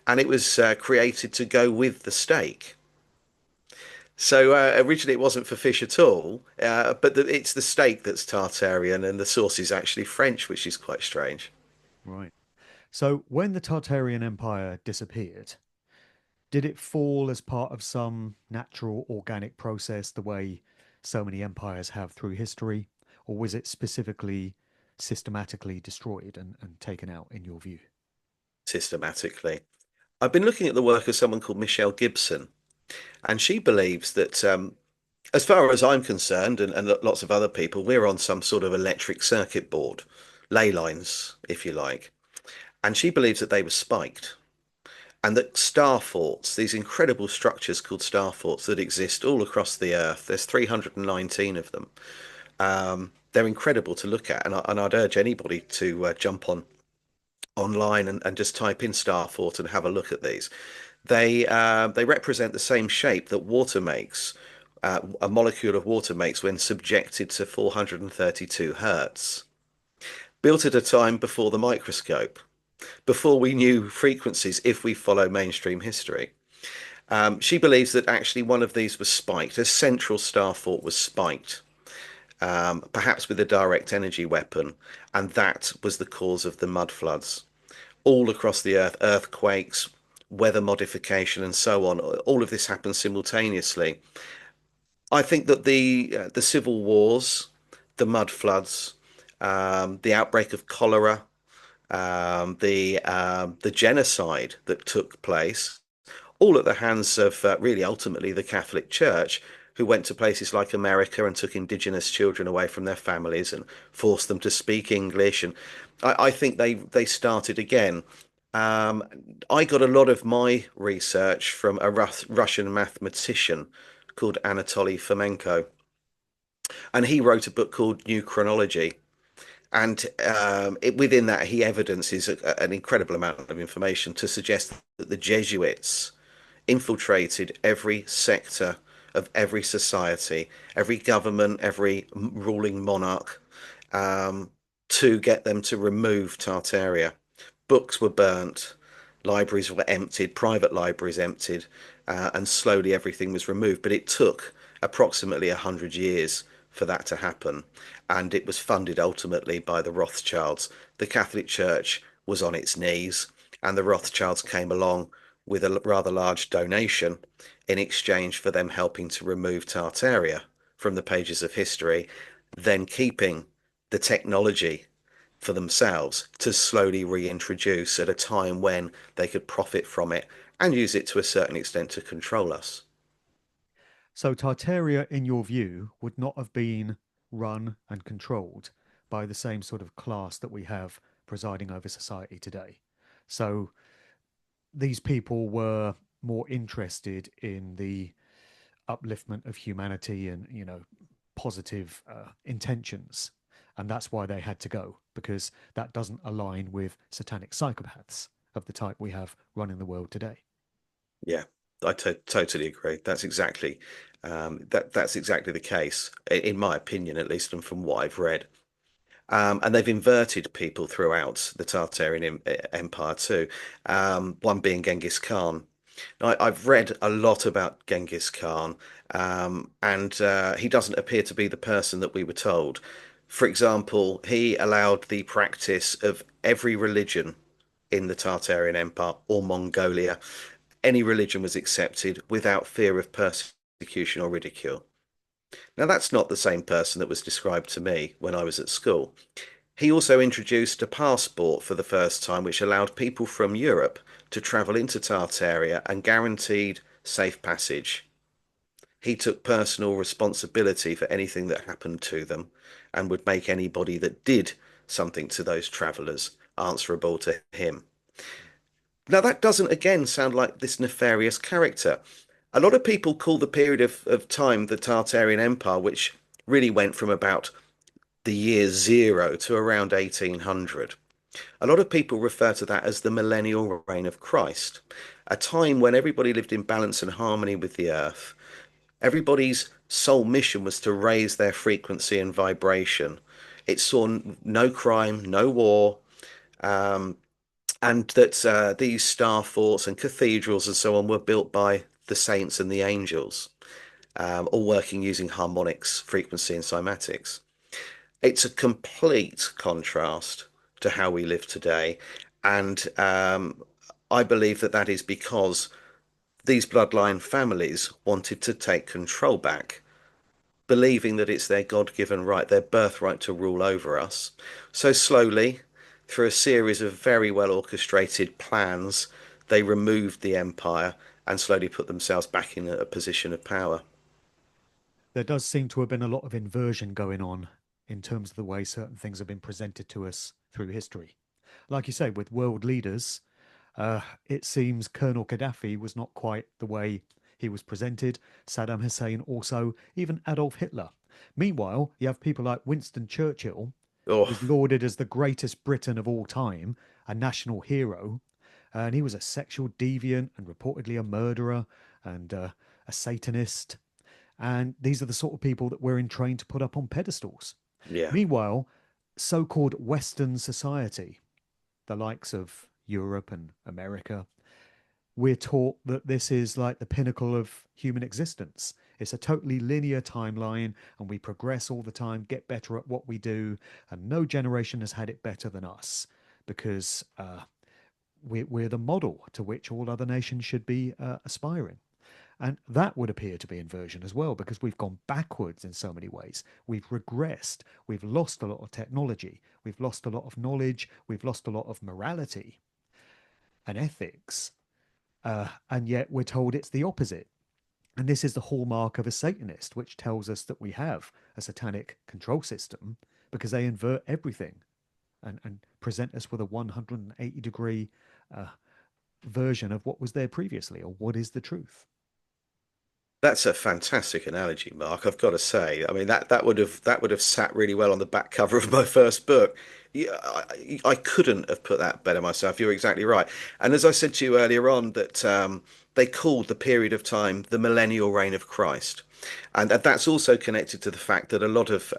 and it was created to go with the steak. So originally it wasn't for fish at all, but it's the steak that's Tartarian and the sauce is actually French, which is quite strange. Right. So when the Tartarian Empire disappeared, did it fall as part of some natural organic process the way so many empires have through history? Or was it specifically systematically destroyed and taken out, in your view? Systematically. I've been looking at the work of someone called Michelle Gibson, and she believes that, as far as I'm concerned, and lots of other people, we're on some sort of electric circuit board, ley lines, if you like. And she believes that they were spiked. And that star forts, these incredible structures called star forts that exist all across the Earth, there's 319 of them. They're incredible to look at, and I'd urge anybody to jump online and just type in star fort and have a look at these. They represent the same shape that water makes, a molecule of water makes when subjected to 432 hertz. Built at a time before the microscope, before we knew frequencies, if we follow mainstream history. She believes that actually one of these was spiked. A central star fort was spiked, perhaps with a direct energy weapon, and that was the cause of the mud floods all across the earth, earthquakes, weather modification, and so on. All of this happened simultaneously. I think that the civil wars, the mud floods, the outbreak of cholera, the genocide that took place, all at the hands of really ultimately the Catholic Church, who went to places like America and took indigenous children away from their families and forced them to speak English. And I think they started again. Um, I got a lot of my research from a Russian mathematician called Anatoly Fomenko, and he wrote a book called New Chronology. And within that, he evidences an incredible amount of information to suggest that the Jesuits infiltrated every sector of every society, every government, every ruling monarch, um, to get them to remove Tartaria. Books were burnt, libraries were emptied, private libraries emptied, and slowly everything was removed. But it took approximately 100 years for that to happen, and it was funded ultimately by the Rothschilds. The Catholic Church was on its knees, and the Rothschilds came along with a rather large donation in exchange for them helping to remove Tartaria from the pages of history, then keeping the technology for themselves to slowly reintroduce at a time when they could profit from it and use it to a certain extent to control us. So Tartaria, in your view, would not have been run and controlled by the same sort of class that we have presiding over society today. So these people were more interested in the upliftment of humanity and, positive intentions. And that's why they had to go, because that doesn't align with satanic psychopaths of the type we have running the world today. Yeah, I totally agree. That's exactly the case, in my opinion, at least, and from what I've read. And they've inverted people throughout the Tartarian Empire too. One being Genghis Khan. I've read a lot about Genghis Khan, and he doesn't appear to be the person that we were told. For example, he allowed the practice of every religion in the Tartarian Empire or Mongolia. Any religion was accepted without fear of persecution or ridicule. Now, that's not the same person that was described to me when I was at school. He also introduced a passport for the first time, which allowed people from Europe to travel into Tartaria and guaranteed safe passage. He took personal responsibility for anything that happened to them and would make anybody that did something to those travellers answerable to him. Now, that doesn't again sound like this nefarious character. A lot of people call the period of time the Tartarian Empire, which really went from about the year zero to around 1800. A lot of people refer to that as the millennial reign of Christ, a time when everybody lived in balance and harmony with the earth. Everybody's sole mission was to raise their frequency and vibration. It saw no crime, no war, um, and that these star forts and cathedrals and so on were built by the saints and the angels, all working using harmonics, frequency, and cymatics. It's a complete contrast to how we live today, and I believe that that is because these bloodline families wanted to take control back, believing that it's their God-given right, their birthright to rule over us. So slowly, through a series of very well orchestrated plans, they removed the empire and slowly put themselves back in a position of power. There does seem to have been a lot of inversion going on in terms of the way certain things have been presented to us through history. Like you say, with world leaders, it seems Colonel Gaddafi was not quite the way he was presented. Saddam Hussein also, even Adolf Hitler. Meanwhile, you have people like Winston Churchill, who was Oh, lauded as the greatest Briton of all time, a national hero, and he was a sexual deviant and reportedly a murderer and a Satanist. And these are the sort of people that we're trained to put up on pedestals. yeah. Meanwhile, so called Western society, the likes of Europe and America, we're taught that this is like the pinnacle of human existence. It's a totally linear timeline, and we progress all the time, get better at what we do, and no generation has had it better than us because we're the model to which all other nations should be aspiring. And that would appear to be inversion as well, because we've gone backwards in so many ways. We've regressed. We've lost a lot of technology. We've lost a lot of knowledge. We've lost a lot of morality and ethics. And yet we're told it's the opposite. And this is the hallmark of a Satanist, which tells us that we have a satanic control system because they invert everything and present us with a 180-degree uh, version of what was there previously or what is the truth. That's a fantastic analogy, Mark. I've got to say. I mean, that would have sat really well on the back cover of my first book. Yeah, I couldn't have put that better myself. You're exactly right. And as I said to you earlier on, that they called the period of time the millennial reign of Christ, and that's also connected to the fact that a lot of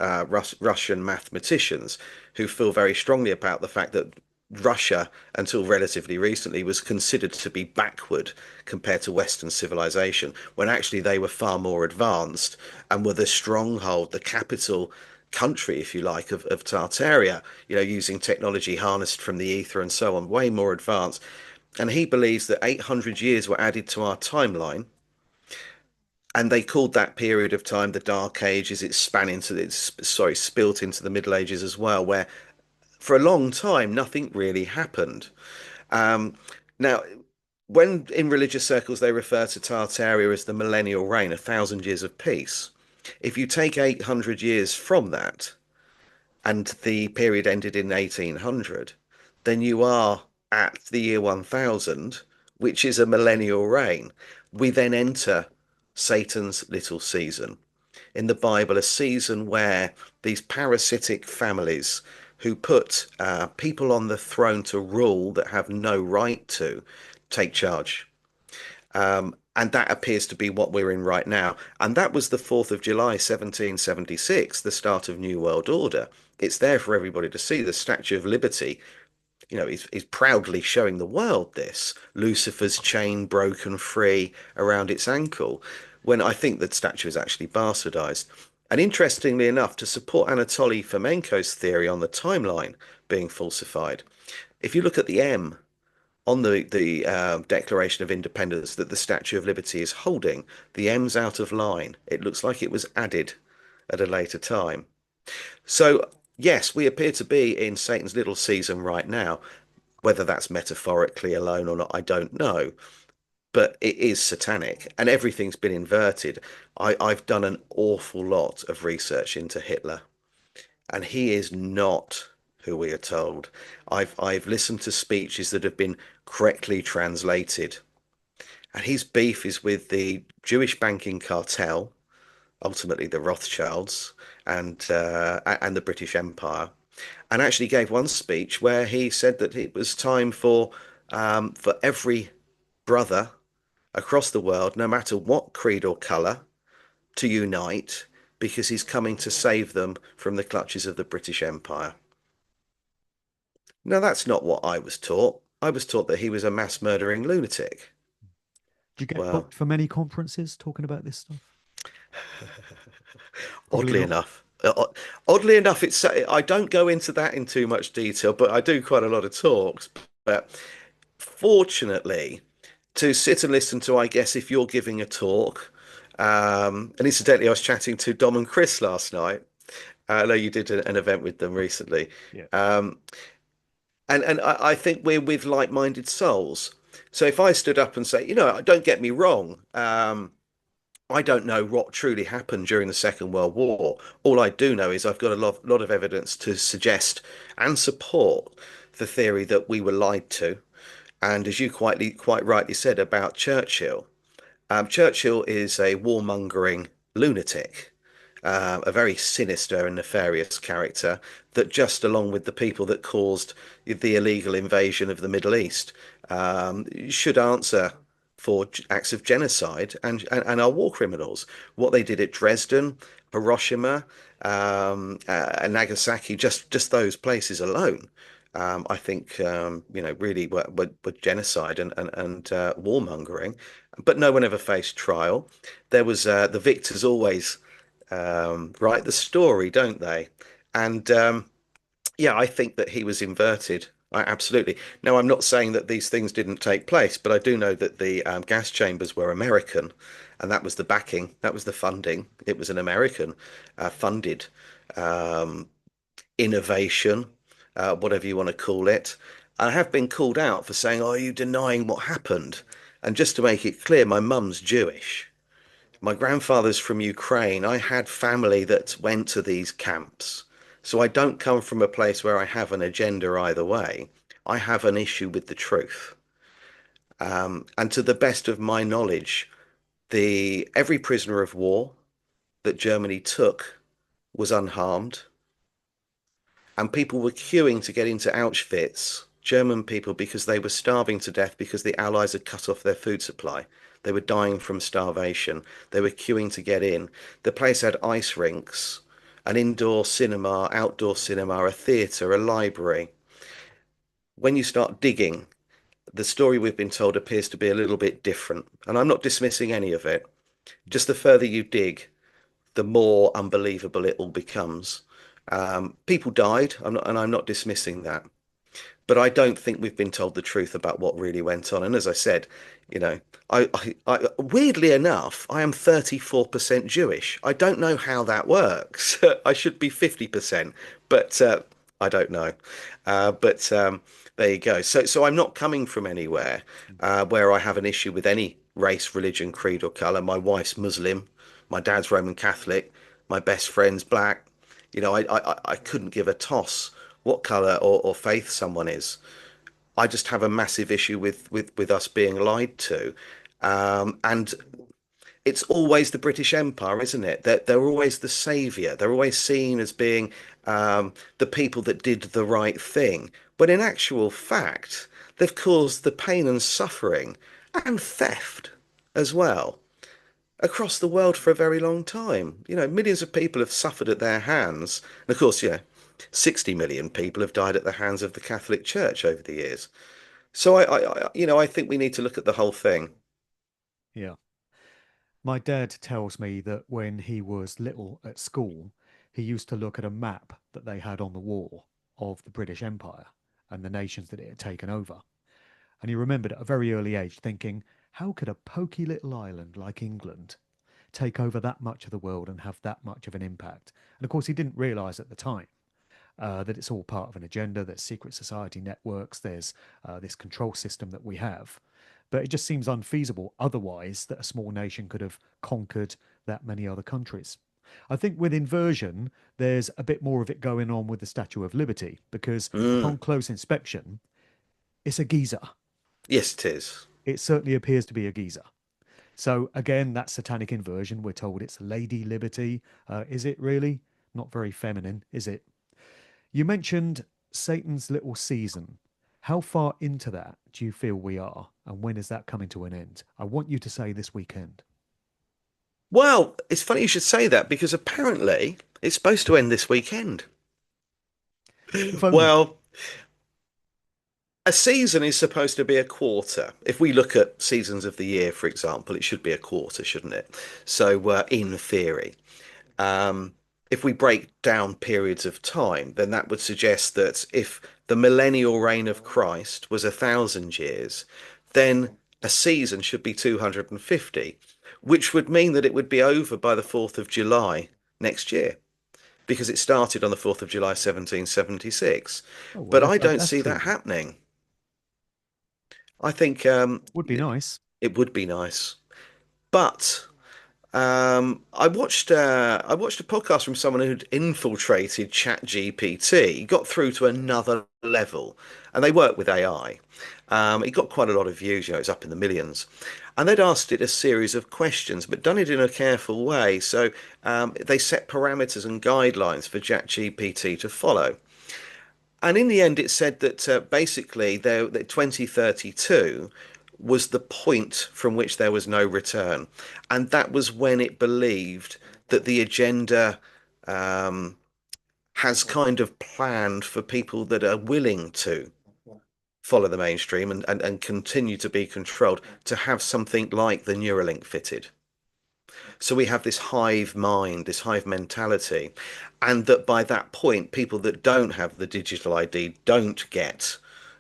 Russian mathematicians who feel very strongly about the fact that Russia, until relatively recently, was considered to be backward compared to Western civilization, when actually they were far more advanced and were the stronghold, the capital country, if you like, of Tartaria, using technology harnessed from the ether and so on, way more advanced. And he believes that 800 years were added to our timeline. And they called that period of time the Dark Ages. It's span into it's sorry, spilt into the Middle Ages as well, where for a long time nothing really happened. Um, Now, when in religious circles they refer to Tartaria as the millennial reign, 1,000 years of peace, if you take 800 years from that and the period ended in 1800, then you are at the year 1000, which is a millennial reign. We then enter Satan's little season. In the Bible, a season where these parasitic families who put people on the throne to rule that have no right to take charge. And that appears to be what we're in right now. And that was the 4th of July, 1776, the start of New World Order. It's there for everybody to see. The Statue of Liberty, is proudly showing the world this. Lucifer's chain broken free around its ankle, when I think that statue is actually bastardized. And interestingly enough, to support Anatoly Fomenko's theory on the timeline being falsified, if you look at the M on the Declaration of Independence that the Statue of Liberty is holding, the M's out of line. It looks like it was added at a later time. So, yes, we appear to be in Satan's little season right now. Whether that's metaphorically alone or not, I don't know. But it is satanic and everything's been inverted. I've done an awful lot of research into Hitler, and he is not who we are told. I've listened to speeches that have been correctly translated, and his beef is with the Jewish banking cartel, ultimately the Rothschilds, and the British Empire. And actually gave one speech where he said that it was time for every brother across the world, no matter what creed or colour, to unite because he's coming to save them from the clutches of the British Empire. Now, that's not what I was taught. I was taught that he was a mass murdering lunatic. Do you get Well, booked for many conferences talking about this stuff? Probably oddly not. enough, oddly enough, it's I don't go into that in too much detail, but I do quite a lot of talks. But fortunately, to sit and listen to, I guess, if you're giving a talk, and incidentally, I was chatting to Dom and Chris last night. I know you did an event with them recently. Yeah. Um, and I think we're with like-minded souls. So if I stood up and say, don't get me wrong, I don't know what truly happened during the Second World War. All I do know is I've got a lot of evidence to suggest and support the theory that we were lied to. And as you quite rightly said about Churchill, Churchill is a warmongering lunatic, a very sinister and nefarious character that just along with the people that caused the illegal invasion of the Middle East should answer for acts of genocide and are war criminals. What they did at Dresden, Hiroshima, and Nagasaki, just those places alone. I think really were genocide and warmongering, but no one ever faced trial. There was the victors always write the story, don't they? And yeah, I think that he was inverted. Absolutely. Now, I'm not saying that these things didn't take place, but I do know that the gas chambers were American, and that was the backing, that was the funding. It was an American funded um, innovation, whatever you want to call it. I have been called out for saying, "Are you denying what happened?" And just to make it clear, my mum's Jewish. My grandfather's from Ukraine. I had family that went to these camps. So I don't come from a place where I have an agenda either way. I have an issue with the truth. And to the best of my knowledge, the every prisoner of war that Germany took was unharmed, and people were queuing to get into Auschwitz, German people, because they were starving to death because the Allies had cut off their food supply. They were dying from starvation. They were queuing to get in. The place had ice rinks, an indoor cinema, outdoor cinema, a theatre, a library. When you start digging, the story we've been told appears to be a little bit different. And I'm not dismissing any of it. Just the further you dig, the more unbelievable it all becomes. People died, and I'm not dismissing that. But I don't think we've been told the truth about what really went on. And as I said, you know, weirdly enough, I am 34% Jewish. I don't know how that works. I should be 50%, but I don't know. But there you go. So I'm not coming from anywhere where I have an issue with any race, religion, creed, or color. My wife's Muslim. My dad's Roman Catholic. My best friend's black. I couldn't give a toss what color or faith someone is. I just have a massive issue with us being lied to. And it's always the British Empire, isn't it? They're always the savior. They're always seen as being the people that did the right thing. But in actual fact, they've caused the pain and suffering and theft as well across the world for a very long time. Millions of people have suffered at their hands. And of course, 60 million people have died at the hands of the Catholic Church over the years. So I think we need to look at the whole thing. Yeah. My dad tells me that when he was little at school, he used to look at a map that they had on the wall of the British Empire and the nations that it had taken over. And he remembered at a very early age thinking, how could a poky little island like England take over that much of the world and have that much of an impact? And of course, he didn't realize at the time that it's all part of an agenda. There's secret society networks, there's this control system that we have. But it just seems unfeasible otherwise that a small nation could have conquered that many other countries. I think with inversion, there's a bit more of it going on with the Statue of Liberty because Mm. upon close inspection, it's a geyser. Yes, it is. It certainly appears to be a geyser. So again, that satanic inversion. We're told it's Lady Liberty. Is it really? Not very feminine, is it? You mentioned Satan's little season. How far into that do you feel we are? And when is that coming to an end? I want you to say this weekend. Well, it's funny you should say that because apparently it's supposed to end this weekend. If only. Well, a season is supposed to be a quarter. If we look at seasons of the year, for example, it should be a quarter, shouldn't it? So, in theory, um, if we break down periods of time, then that would suggest that if the millennial reign of Christ was 1,000 years, then a season should be 250, which would mean that it would be over by the 4th of July next year, because it started on the 4th of July, 1776. Oh, well, But I don't that's see that treason. happening. I think Would be nice. it would be nice. But I watched a podcast from someone who'd infiltrated ChatGPT, got through to another level, and they work with AI. It got quite a lot of views, it's up in the millions. And they'd asked it a series of questions, but done it in a careful way. So they set parameters and guidelines for ChatGPT to follow. And in the end, it said that basically that 2032 was the point from which there was no return. And that was when it believed that the agenda um, has kind of planned for people that are willing to follow the mainstream and continue to be controlled to have something like the Neuralink fitted. So we have this hive mind, this hive mentality, and that by that point, people that don't have the digital ID don't get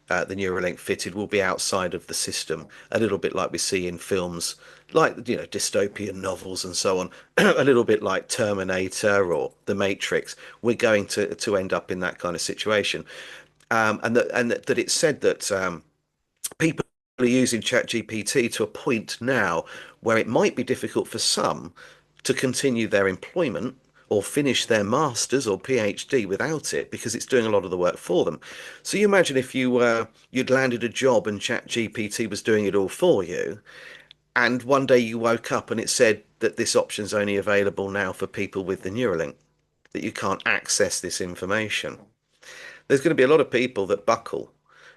the Neuralink fitted will be outside of the system, a little bit like we see in films like dystopian novels and so on, a little bit like Terminator or The Matrix. We're going to end up in that kind of situation, and that it said that people are using ChatGPT to a point now where it might be difficult for some to continue their employment or finish their masters or PhD without it because it's doing a lot of the work for them. So you imagine if you'd landed a job and ChatGPT was doing it all for you, and one day you woke up and it said that this option's only available now for people with the Neuralink, that you can't access this information. There's going to be a lot of people that buckle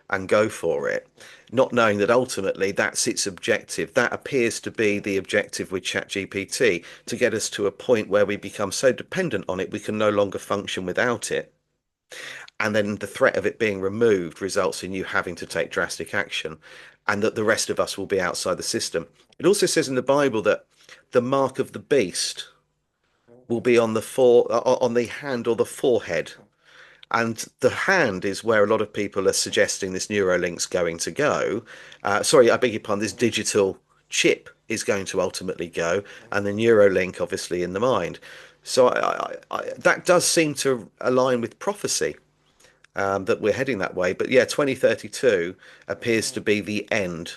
and go for it, not knowing that ultimately that's its objective. That appears to be the objective with ChatGPT, to get us to a point where we become so dependent on it we can no longer function without it. And then the threat of it being removed results in you having to take drastic action, and that the rest of us will be outside the system. It also says in the Bible that the mark of the beast will be on the hand or the forehead, and the hand is where a lot of people are suggesting this Neuralink's going to go. Sorry, I beg your pardon, this digital chip is going to ultimately go, and the Neuralink obviously in the mind. So that does seem to align with prophecy, that we're heading that way. But yeah, 2032 appears to be the end.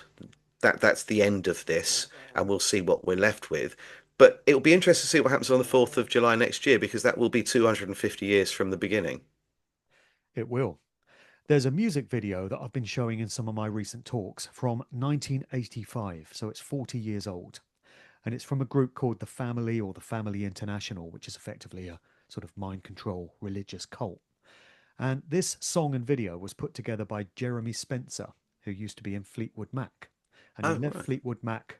That's the end of this, and we'll see what we're left with. But it'll be interesting to see what happens on the 4th of July next year, because that will be 250 years from the beginning. It will. There's a music video that I've been showing in some of my recent talks from 1985. So it's 40 years old. And it's from a group called the Family or the Family International, which is effectively a sort of mind control religious cult. And this song and video was put together by Jeremy Spencer, who used to be in Fleetwood Mac. And he Oh, left right. Fleetwood Mac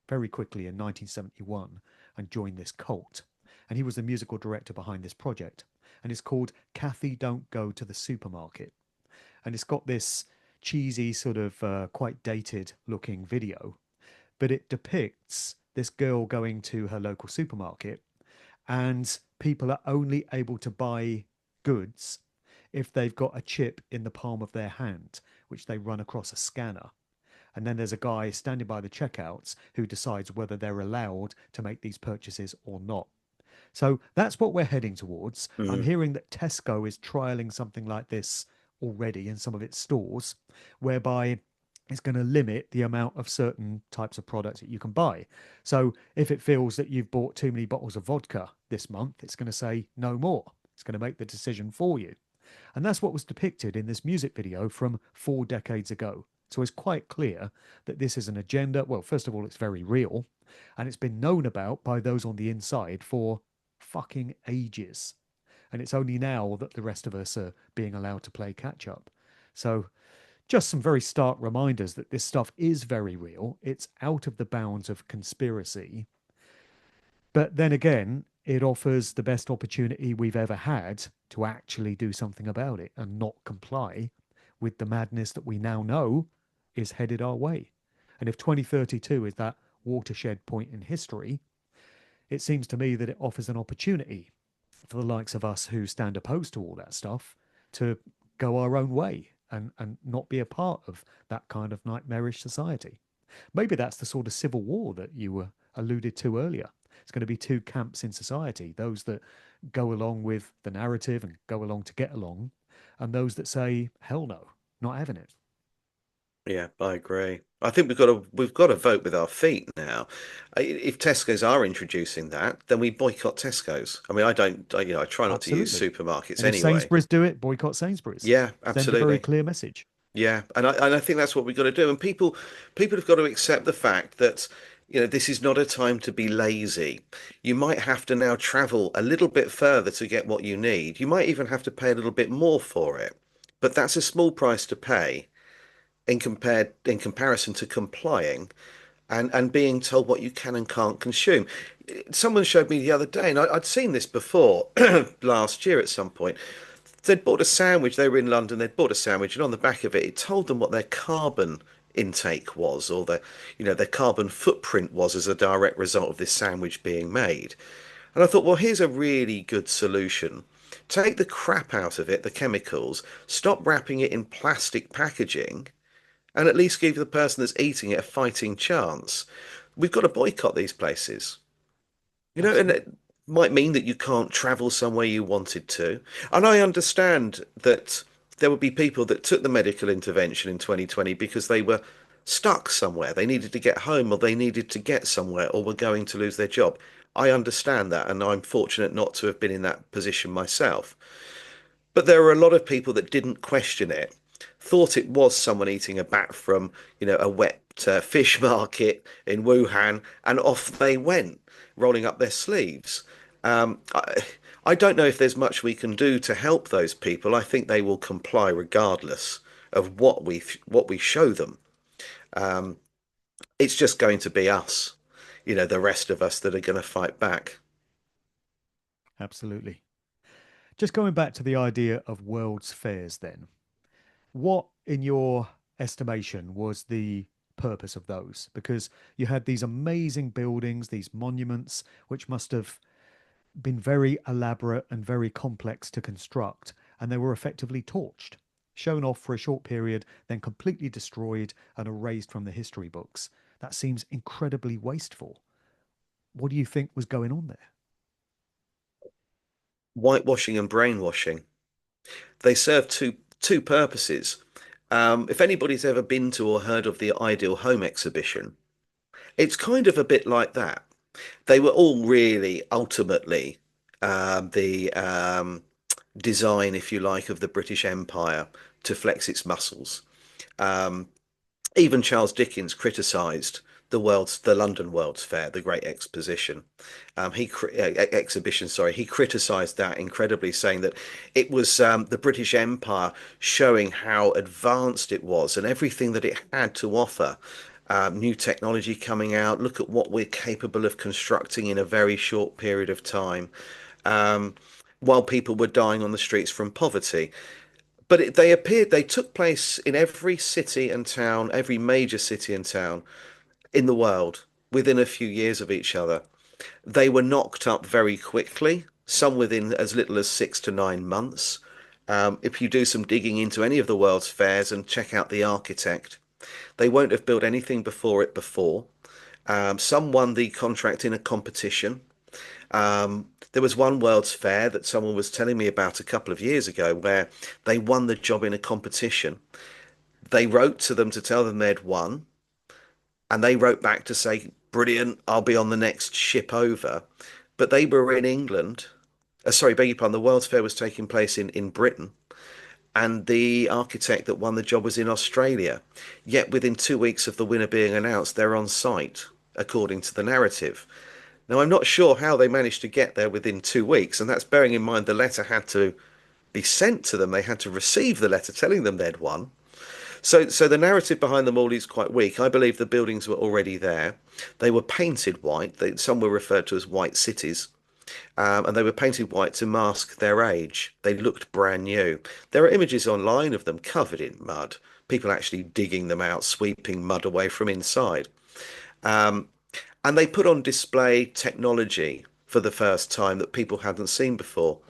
very quickly in 1971 and joined this cult. And he was the musical director behind this project. And it's called Kathy Don't Go to the Supermarket. And it's got this cheesy, sort of quite dated looking video, but it depicts this girl going to her local supermarket, and people are only able to buy goods if they've got a chip in the palm of their hand, which they run across a scanner. And then there's a guy standing by the checkouts who decides whether they're allowed to make these purchases or not. So that's what we're heading towards. I'm Mm. hearing that Tesco is trialing something like this already in some of its stores, whereby it's going to limit the amount of certain types of products that you can buy. So if it feels that you've bought too many bottles of vodka this month, it's going to say no more. It's going to make the decision for you. And that's what was depicted in this music video from 4 decades ago. So it's quite clear that this is an agenda. Well, first of all, it's very real, and it's been known about by those on the inside for fucking ages. And it's only now that the rest of us are being allowed to play catch up. So, just some very stark reminders that this stuff is very real. It's out of the bounds of conspiracy. But then again, it offers the best opportunity we've ever had to actually do something about it and not comply with the madness that we now know is headed our way. And if 2032 is that watershed point in history, it seems to me that it offers an opportunity for the likes of us who stand opposed to all that stuff to go our own way and not be a part of that kind of nightmarish society. Maybe that's the sort of civil war that you were alluded to earlier. It's going to be two camps in society, those that go along with the narrative and go along to get along, and those that say, hell no, not having it. Yeah, I agree. I think we've got to vote with our feet now. If Tesco's are introducing that, then we boycott Tesco's. I mean, I try not to use Absolutely. supermarkets And if anyway. Sainsbury's do it, boycott Sainsbury's. Yeah, Send a very absolutely. clear message. Yeah, and I think that's what we've got to do. And people have got to accept the fact that, this is not a time to be lazy. You might have to now travel a little bit further to get what you need. You might even have to pay a little bit more for it. But that's a small price to pay in comparison to complying and being told what you can and can't consume. Someone showed me the other day, and I'd seen this before last year at some point. They'd bought a sandwich. They were in London. They'd bought a sandwich, and on the back of it, it told them what their carbon intake was, or their carbon footprint was as a direct result of this sandwich being made. And I thought, well, here's a really good solution. Take the crap out of it, the chemicals, stop wrapping it in plastic packaging, and at least give the person that's eating it a fighting chance. We've got to boycott these places. And Absolutely. it might mean that you can't travel somewhere you wanted to. And I understand that there would be people that took the medical intervention in 2020 because they were stuck somewhere. They needed to get home or they needed to get somewhere or were going to lose their job. I understand that, and I'm fortunate not to have been in that position myself. But there were a lot of people that didn't question it, thought it was someone eating a bat from, a wet fish market in Wuhan, and off they went, rolling up their sleeves. I don't know if there's much we can do to help those people. I think they will comply regardless of what we show them. It's just going to be us, the rest of us that are going to fight back. Absolutely. Just going back to the idea of world's fairs, then, what, in your estimation, was the purpose of those? Because you had these amazing buildings, these monuments, which must have been very elaborate and very complex to construct, and they were effectively torched, shown off for a short period, then completely destroyed and erased from the history books. That seems incredibly wasteful. What do you think was going on there? Whitewashing and brainwashing. They serve two purposes. If anybody's ever been to or heard of the Ideal Home exhibition, it's kind of a bit like that. They were all really ultimately the design, if you like, of the British Empire to flex its muscles. Um, Even Charles Dickens criticised the London World's Fair, the Great Exposition. Exhibition, sorry. He criticised that incredibly, saying that it was the British Empire showing how advanced it was and everything that it had to offer. New technology coming out. Look at what we're capable of constructing in a very short period of time. Um, while people were dying on the streets from poverty. But they took place in every city and town, every major city and town in the world within a few years of each other. They were knocked up very quickly, some within as little as 6 to 9 months. If you do some digging into any of the world's fairs and check out the architect, They won't have built anything before it before. Some won the contract in a competition. There was one World's Fair that someone was telling me about a couple of years ago where they won the job in a competition. They wrote to them to tell them they'd won, and they wrote back to say, "Brilliant, I'll be on the next ship over." But they were in England. Sorry, beg your pardon. The World's Fair was taking place in Britain, and the architect that won the job was in Australia. Yet within 2 weeks of the winner being announced, they're on site, according to the narrative. Now, I'm not sure how they managed to get there within 2 weeks, and that's bearing in mind the letter had to be sent to them. They had to receive the letter telling them they'd won. So the narrative behind them all is quite weak. I believe the buildings were already there. They were painted white. Some were referred to as white cities. And they were painted white to mask their age. They looked brand new. There are images online of them covered in mud, people actually digging them out, sweeping mud away from inside. Um, and they put on display technology for the first time that people hadn't seen before.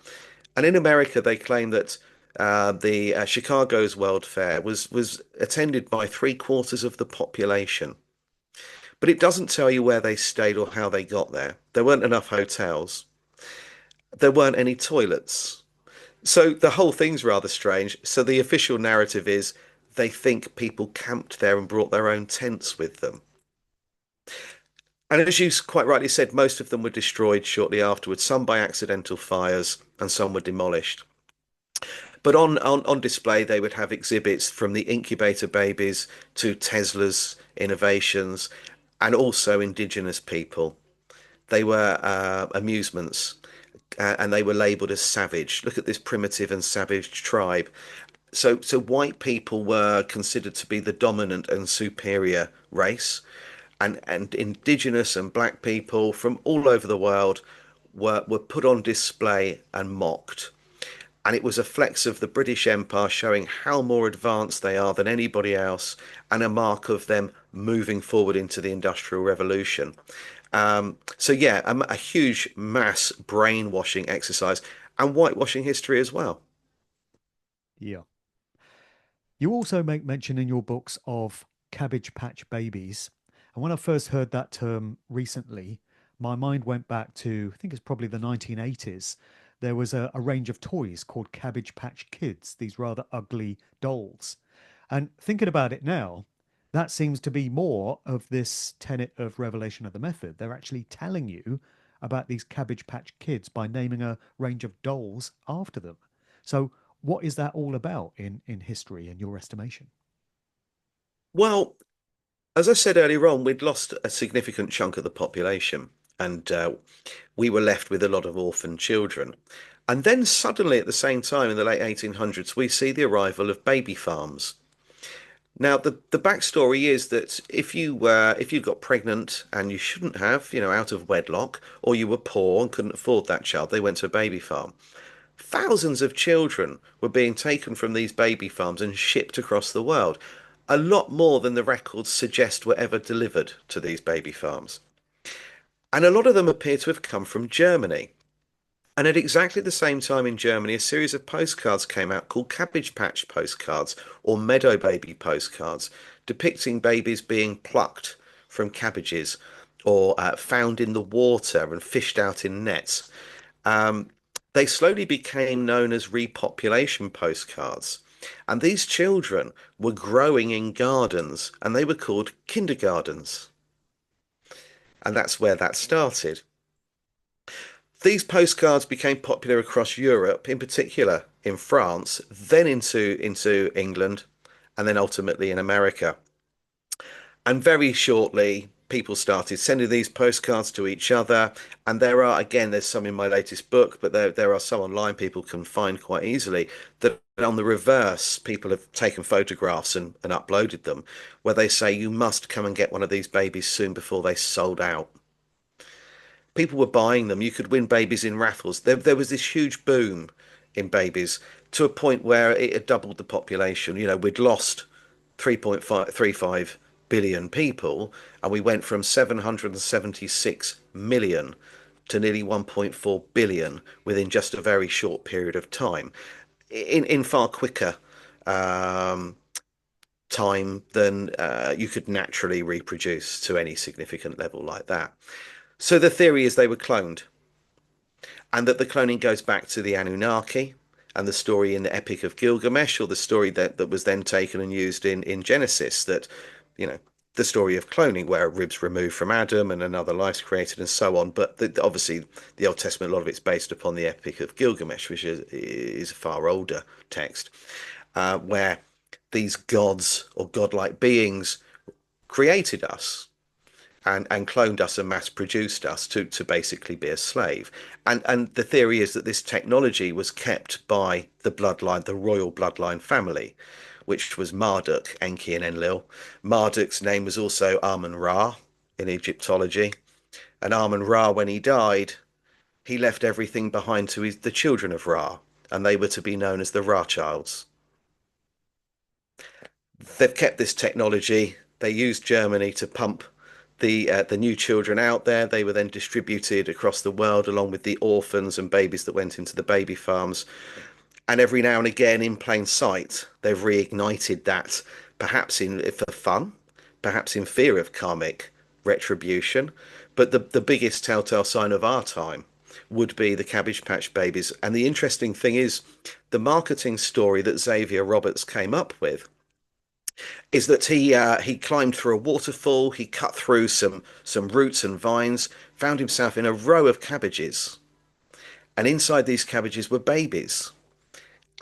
And in America, they claim that the Chicago's World Fair was attended by three-quarters of the population. But it doesn't tell you where they stayed or how they got there. There weren't enough hotels. There weren't any toilets. So the whole thing's rather strange. So the official narrative is they think people camped there and brought their own tents with them. And as you quite rightly said, most of them were destroyed shortly afterwards, some by accidental fires and some were demolished. But on display, they would have exhibits from the incubator babies to Tesla's innovations and also indigenous people. They were amusements and they were labeled as savage. Look at this primitive and savage tribe. So white people were considered to be the dominant and superior race, and indigenous and black people from all over the world were put on display and mocked. And it was a flex of the British Empire showing how more advanced they are than anybody else, and a mark of them moving forward into the Industrial Revolution. So yeah, a huge mass brainwashing exercise and whitewashing history as well. Yeah. You also make mention in your books of Cabbage Patch Babies. And when I first heard that term recently, my mind went back to, I think it's probably the 1980s. There was a range of toys called Cabbage Patch Kids, these rather ugly dolls. And thinking about it now, that seems to be more of this tenet of revelation of the method. They're actually telling you about these Cabbage Patch Kids by naming a range of dolls after them. So, what is that all about in history, in your estimation? Well, as I said earlier on, we'd lost a significant chunk of the population, and we were left with a lot of orphan children. And then suddenly, at the same time, in the late 1800s, we see the arrival of baby farms. Now, the backstory is that if you got pregnant and you shouldn't have, out of wedlock, or you were poor and couldn't afford that child, they went to a baby farm. Thousands of children were being taken from these baby farms and shipped across the world. A lot more than the records suggest were ever delivered to these baby farms. And a lot of them appear to have come from Germany. And at exactly the same time in Germany, a series of postcards came out called Cabbage Patch postcards or Meadow Baby postcards, depicting babies being plucked from cabbages or found in the water and fished out in nets. Um, they slowly became known as repopulation postcards. And these children were growing in gardens and they were called kindergardens. And that's where that started. These postcards became popular across Europe, in particular in France, then into England, and then ultimately in America. And very shortly, people started sending these postcards to each other. And there's some in my latest book, but there are some online people can find quite easily that on the reverse, people have taken photographs and uploaded them, where they say, you must come and get one of these babies soon before they sold out. People were buying them. You could win babies in raffles. There was this huge boom in babies to a point where it had doubled the population. We'd lost 3.535 billion people, and we went from 776 million to nearly 1.4 billion within just a very short period of time, in far quicker um, time than you could naturally reproduce to any significant level like that. So the theory is they were cloned, and that the cloning goes back to the Anunnaki and the story in the Epic of Gilgamesh, or the story that was then taken and used in Genesis, that, you know, the story of cloning, where a rib's removed from Adam and another life's created and so on. But obviously, the Old Testament, a lot of it's based upon the Epic of Gilgamesh, which is a far older text, where these gods or godlike beings created us and cloned us and mass produced us to basically be a slave. And the theory is that this technology was kept by the bloodline, the royal bloodline family, which was Marduk, Enki, and Enlil. Marduk's name was also Amun-Ra in Egyptology. And Amun-Ra, when he died, he left everything behind to the children of Ra, and they were to be known as the Ra childs. They've kept this technology. They used Germany to pump the new children out there. They were then distributed across the world along with the orphans and babies that went into the baby farms. And every now and again, in plain sight, they've reignited that, perhaps in for fun, perhaps in fear of karmic retribution. But the biggest telltale sign of our time would be the Cabbage Patch Babies. And the interesting thing is, the marketing story that Xavier Roberts came up with is that he climbed through a waterfall, he cut through some roots and vines, found himself in a row of cabbages, and inside these cabbages were babies.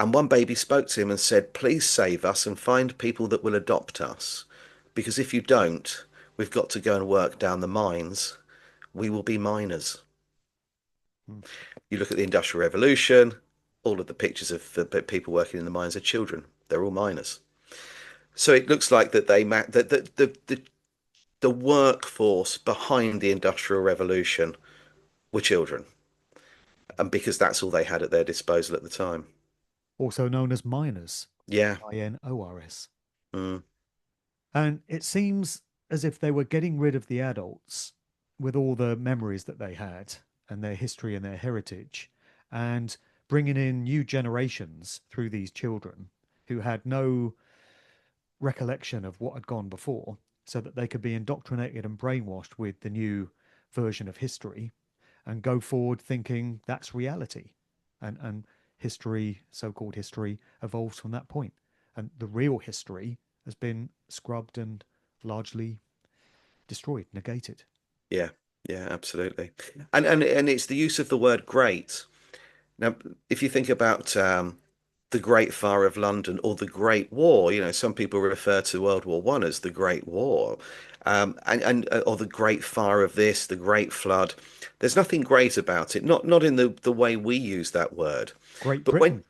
And one baby spoke to him and said, "Please save us and find people that will adopt us, because if you don't, we've got to go and work down the mines. We will be miners." Mm. You look at the Industrial Revolution, all of the pictures of the people working in the mines are children. They're all miners. So it looks like that the workforce behind the Industrial Revolution were children, and because that's all they had at their disposal at the time. Also known as minors, Yeah. minors. Mm. And it seems as if they were getting rid of the adults with all the memories that they had and their history and their heritage, and bringing in new generations through these children who had no recollection of what had gone before, so that they could be indoctrinated and brainwashed with the new version of history and go forward thinking that's reality. And history, so-called history, evolves from that point. And the real history has been scrubbed and largely destroyed, negated. Yeah. Yeah, absolutely. And it's the use of the word great. Now, if you think about the Great Fire of London or the Great War, you know, some people refer to World War One as the Great War, and or the Great Fire of this, the Great Flood. There's nothing great about it, not in the way we use that word. Great But when Britain,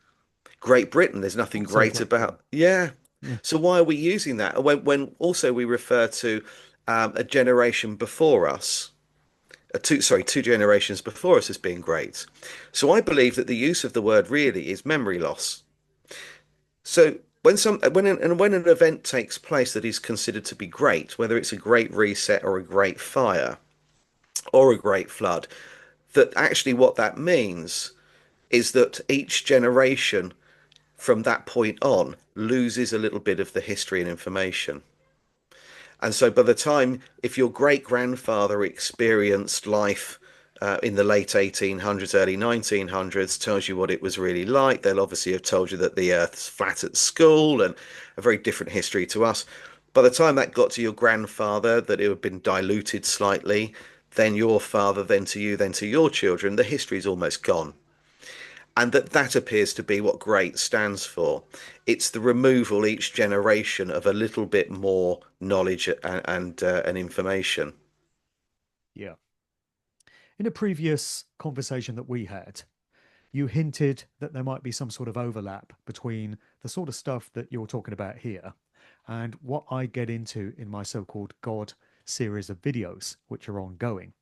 Great Britain, there's nothing not so great great Britain. about. Yeah. Yeah. So why are we using that? When also we refer to a generation before us, two generations before us as being great. So I believe that the use of the word really is memory loss. So when an event takes place that is considered to be great, whether it's a great reset or a great fire or a great flood, that actually what that means is that each generation from that point on loses a little bit of the history and information. And so by the time, if your great grandfather experienced life in the late 1800s, early 1900s, tells you what it was really like, they'll obviously have told you that the earth's flat at school and a very different history to us. By the time that got to your grandfather, that it had been diluted slightly, then your father, then to you, then to your children, the history is almost gone. And that appears to be what great stands for. It's the removal each generation of a little bit more knowledge and information. Yeah. In a previous conversation that we had, you hinted that there might be some sort of overlap between the sort of stuff that you're talking about here and what I get into in my so called God series of videos, which are ongoing.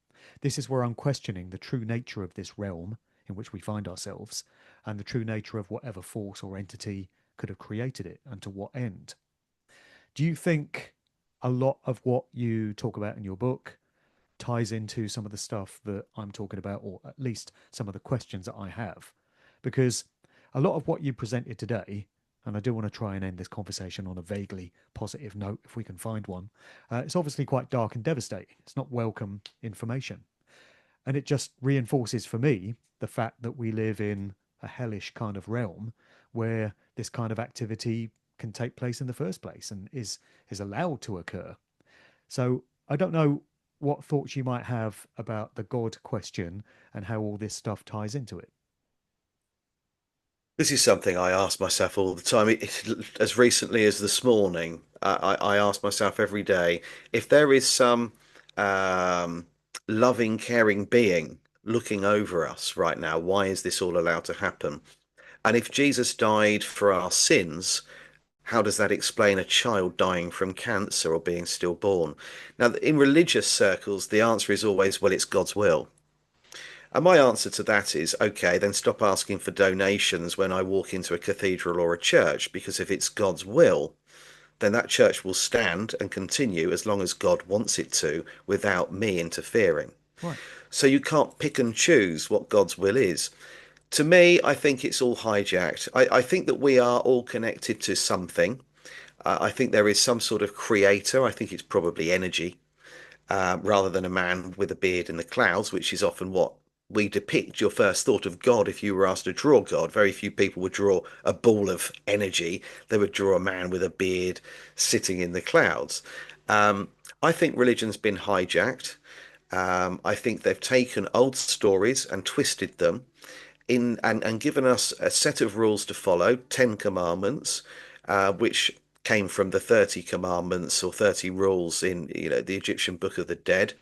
This is where I'm questioning the true nature of this realm in which we find ourselves and the true nature of whatever force or entity could have created it and to what end. Do you think a lot of what you talk about in your book ties into some of the stuff that I'm talking about, or at least some of the questions that I have? Because a lot of what you presented today and I do want to try and end this conversation on a vaguely positive note if we can find one. It's obviously quite dark and devastating. It's not welcome information. And it just reinforces for me the fact that we live in a hellish kind of realm where this kind of activity can take place in the first place and is allowed to occur. So I don't know what thoughts you might have about the God question and how all this stuff ties into it. This is something I ask myself all the time. As recently as this morning, I ask myself every day if there is some um, loving, caring being looking over us right now, why is this all allowed to happen? And if Jesus died for our sins, how does that explain a child dying from cancer or being stillborn? Now, in religious circles, the answer is always, well, it's God's will. And my answer to that is, okay, then stop asking for donations when I walk into a cathedral or a church, because if it's God's will, then that church will stand and continue as long as God wants it to without me interfering. Right. So you can't pick and choose what God's will is. To me, I think it's all hijacked. I think that we are all connected to something. I think there is some sort of creator. I think it's probably energy rather than a man with a beard in the clouds, which is often what we depict your first thought of God. If you were asked to draw God, very few people would draw a ball of energy. They would draw a man with a beard sitting in the clouds. Um, I think religion's been hijacked. I think they've taken old stories and twisted them in and given us a set of rules to follow, 10 commandments, which came from the 30 commandments or 30 rules in the Egyptian Book of the Dead.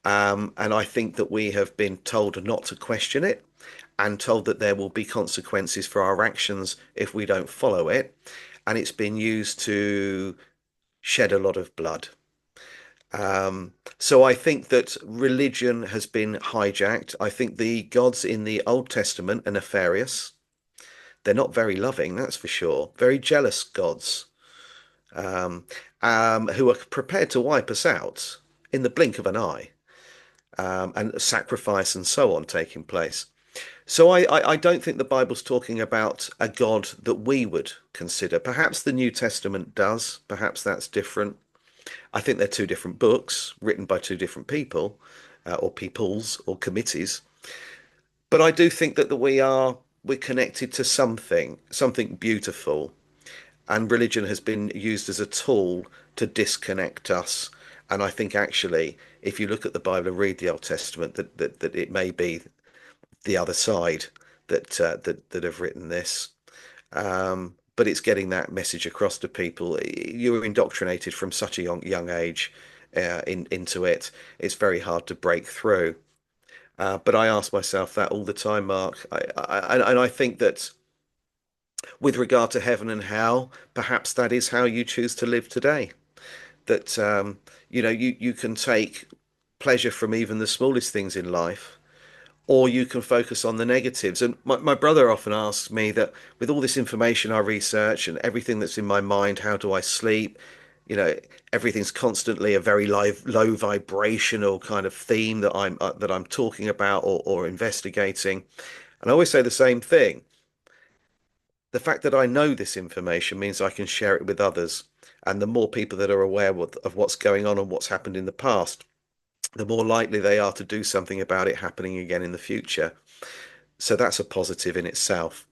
And I think that we have been told not to question it and told that there will be consequences for our actions if we don't follow it. And it's been used to shed a lot of blood. So I think that religion has been hijacked. I think the gods in the Old Testament are nefarious. They're not very loving, that's for sure. Very jealous gods, um, who are prepared to wipe us out in the blink of an eye, and sacrifice and so on taking place. So I don't think the Bible's talking about a God that we would consider. Perhaps the New Testament does. Perhaps that's different. I think they're two different books written by two different people, or peoples, or committees. But I do think that we're connected to something beautiful, and religion has been used as a tool to disconnect us. And I think actually, if you look at the Bible and read the Old Testament, that it may be the other side that have written this. But it's getting that message across to people. You were indoctrinated from such a young age into it. It's very hard to break through. But I ask myself that all the time, Mark. And I think that with regard to heaven and hell, perhaps that is how you choose to live today. That you can take pleasure from even the smallest things in life, or you can focus on the negatives. And my brother often asks me that with all this information I research and everything that's in my mind, how do I sleep? You know, everything's constantly a very low vibrational kind of theme that I'm talking about or investigating. And I always say the same thing. The fact that I know this information means I can share it with others. And the more people that are aware of what's going on and what's happened in the past, the more likely they are to do something about it happening again in the future. So that's a positive in itself.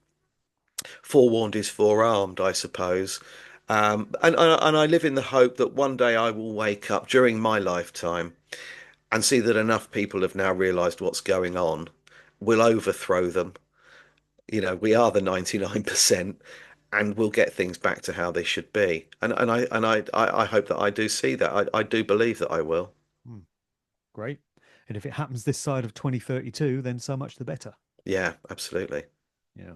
Forewarned is forearmed, I suppose. And I live in the hope that one day I will wake up during my lifetime and see that enough people have now realised what's going on. We'll overthrow them. We are the 99%, and we'll get things back to how they should be. And I hope that I do see that. I do believe that I will. Hmm, great. And if it happens this side of 2032, then so much the better. Yeah, absolutely. Yeah.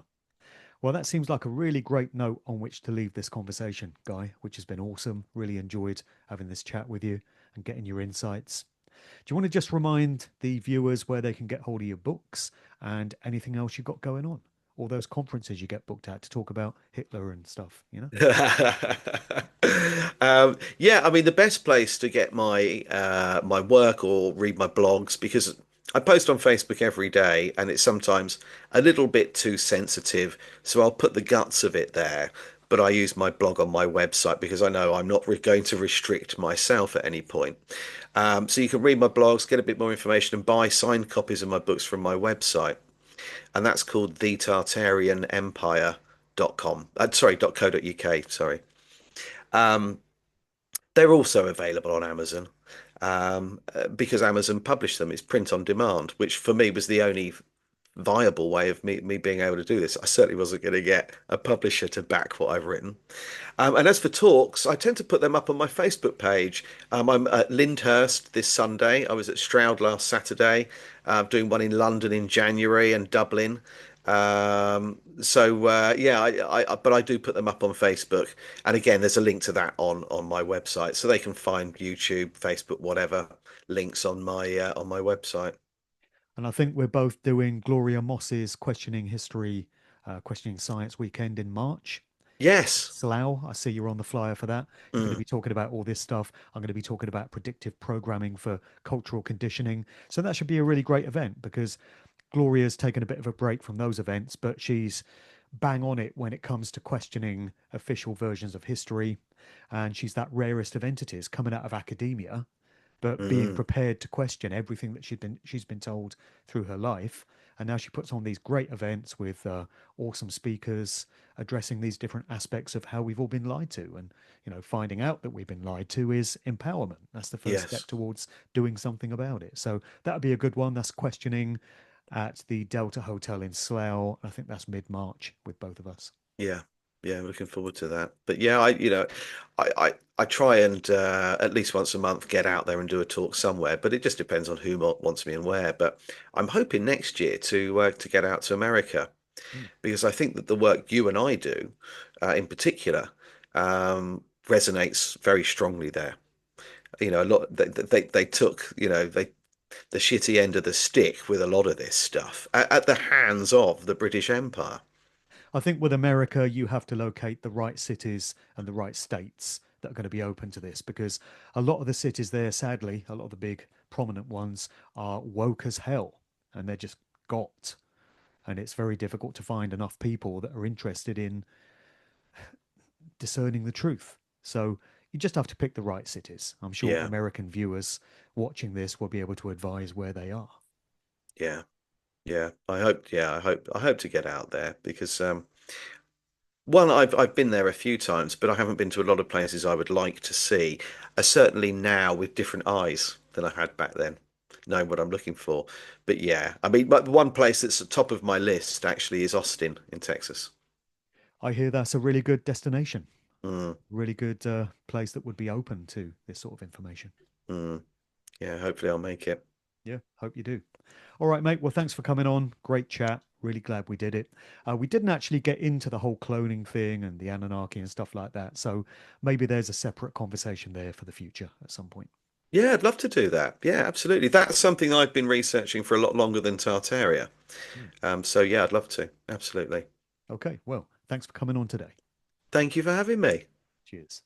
Well, that seems like a really great note on which to leave this conversation, Guy, which has been awesome. Really enjoyed having this chat with you and getting your insights. Do you want to just remind the viewers where they can get hold of your books and anything else you've got going on? All those conferences you get booked at to talk about Hitler and stuff, you know? Yeah, I mean the best place to get my work or read my blogs, because I post on Facebook every day and it's sometimes a little bit too sensitive, so I'll put the guts of it there. but I use my blog on my website because I know I'm not going to restrict myself at any point. So you can read my blogs, get a bit more information, and buy signed copies of my books from my website. And that's called the Tartarian Empire.com. Sorry, .co.uk. Sorry. Um, they're also available on Amazon because Amazon published them. It's print on demand, which for me was the only viable way of me being able to do this. I certainly wasn't going to get a publisher to back what I've written. And as for talks, I tend to put them up on my Facebook page. I'm at Lyndhurst this Sunday. I was at Stroud last Saturday, doing one in London in January and Dublin. Yeah, but I do put them up on Facebook. And again, there's a link to that on my website, so they can find YouTube, Facebook, whatever links on my website. And I think we're both doing Gloria Moss's Questioning History, Questioning Science weekend in March. Yes. Slough, I see you're on the flyer for that. You're going to Mm, be talking about all this stuff. I'm going to be talking about predictive programming for cultural conditioning. So that should be a really great event because Gloria's taken a bit of a break from those events, but she's bang on it when it comes to questioning official versions of history. And she's that rarest of entities coming out of academia but being mm, prepared to question everything that she's been told through her life. And now she puts on these great events with awesome speakers addressing these different aspects of how we've all been lied to. And finding out that we've been lied to is empowerment. That's the first step yes. towards doing something about it. So that would be a good one. That's questioning at the Delta Hotel in Slough. I think that's mid-March with both of us. Yeah, yeah, looking forward to that. But yeah, I try and at least once a month get out there and do a talk somewhere. But it just depends on who wants me and where. But I'm hoping next year to get out to America Mm. because I think that the work you and I do, in particular, resonates very strongly there. A lot they took they the shitty end of the stick with a lot of this stuff at the hands of the British Empire. I think with America, you have to locate the right cities and the right states that are going to be open to this because a lot of the cities there, sadly, a lot of the big prominent ones are woke as hell and they're just got. And it's very difficult to find enough people that are interested in discerning the truth. So you just have to pick the right cities. I'm sure Yeah, American viewers watching this will be able to advise where they are. yeah. Yeah, I hope to get out there because one, I've been there a few times, but I haven't been to a lot of places I would like to see. Certainly now with different eyes than I had back then, knowing what I'm looking for. But yeah, I mean, but one place that's at the top of my list actually is Austin in Texas. I hear that's a really good destination, Mm, really good place that would be open to this sort of information. mm. Yeah, hopefully I'll make it. Yeah, hope you do. All right, mate. Well, thanks for coming on. Great chat. Really glad we did it. We didn't actually get into the whole cloning thing and the Anunnaki and stuff like that. So maybe there's a separate conversation there for the future at some point. Yeah, I'd love to do that. Yeah, absolutely. That's something I've been researching for a lot longer than Tartaria. Hmm. So yeah, I'd love to. Absolutely. Okay. Well, thanks for coming on today. Thank you for having me. Cheers.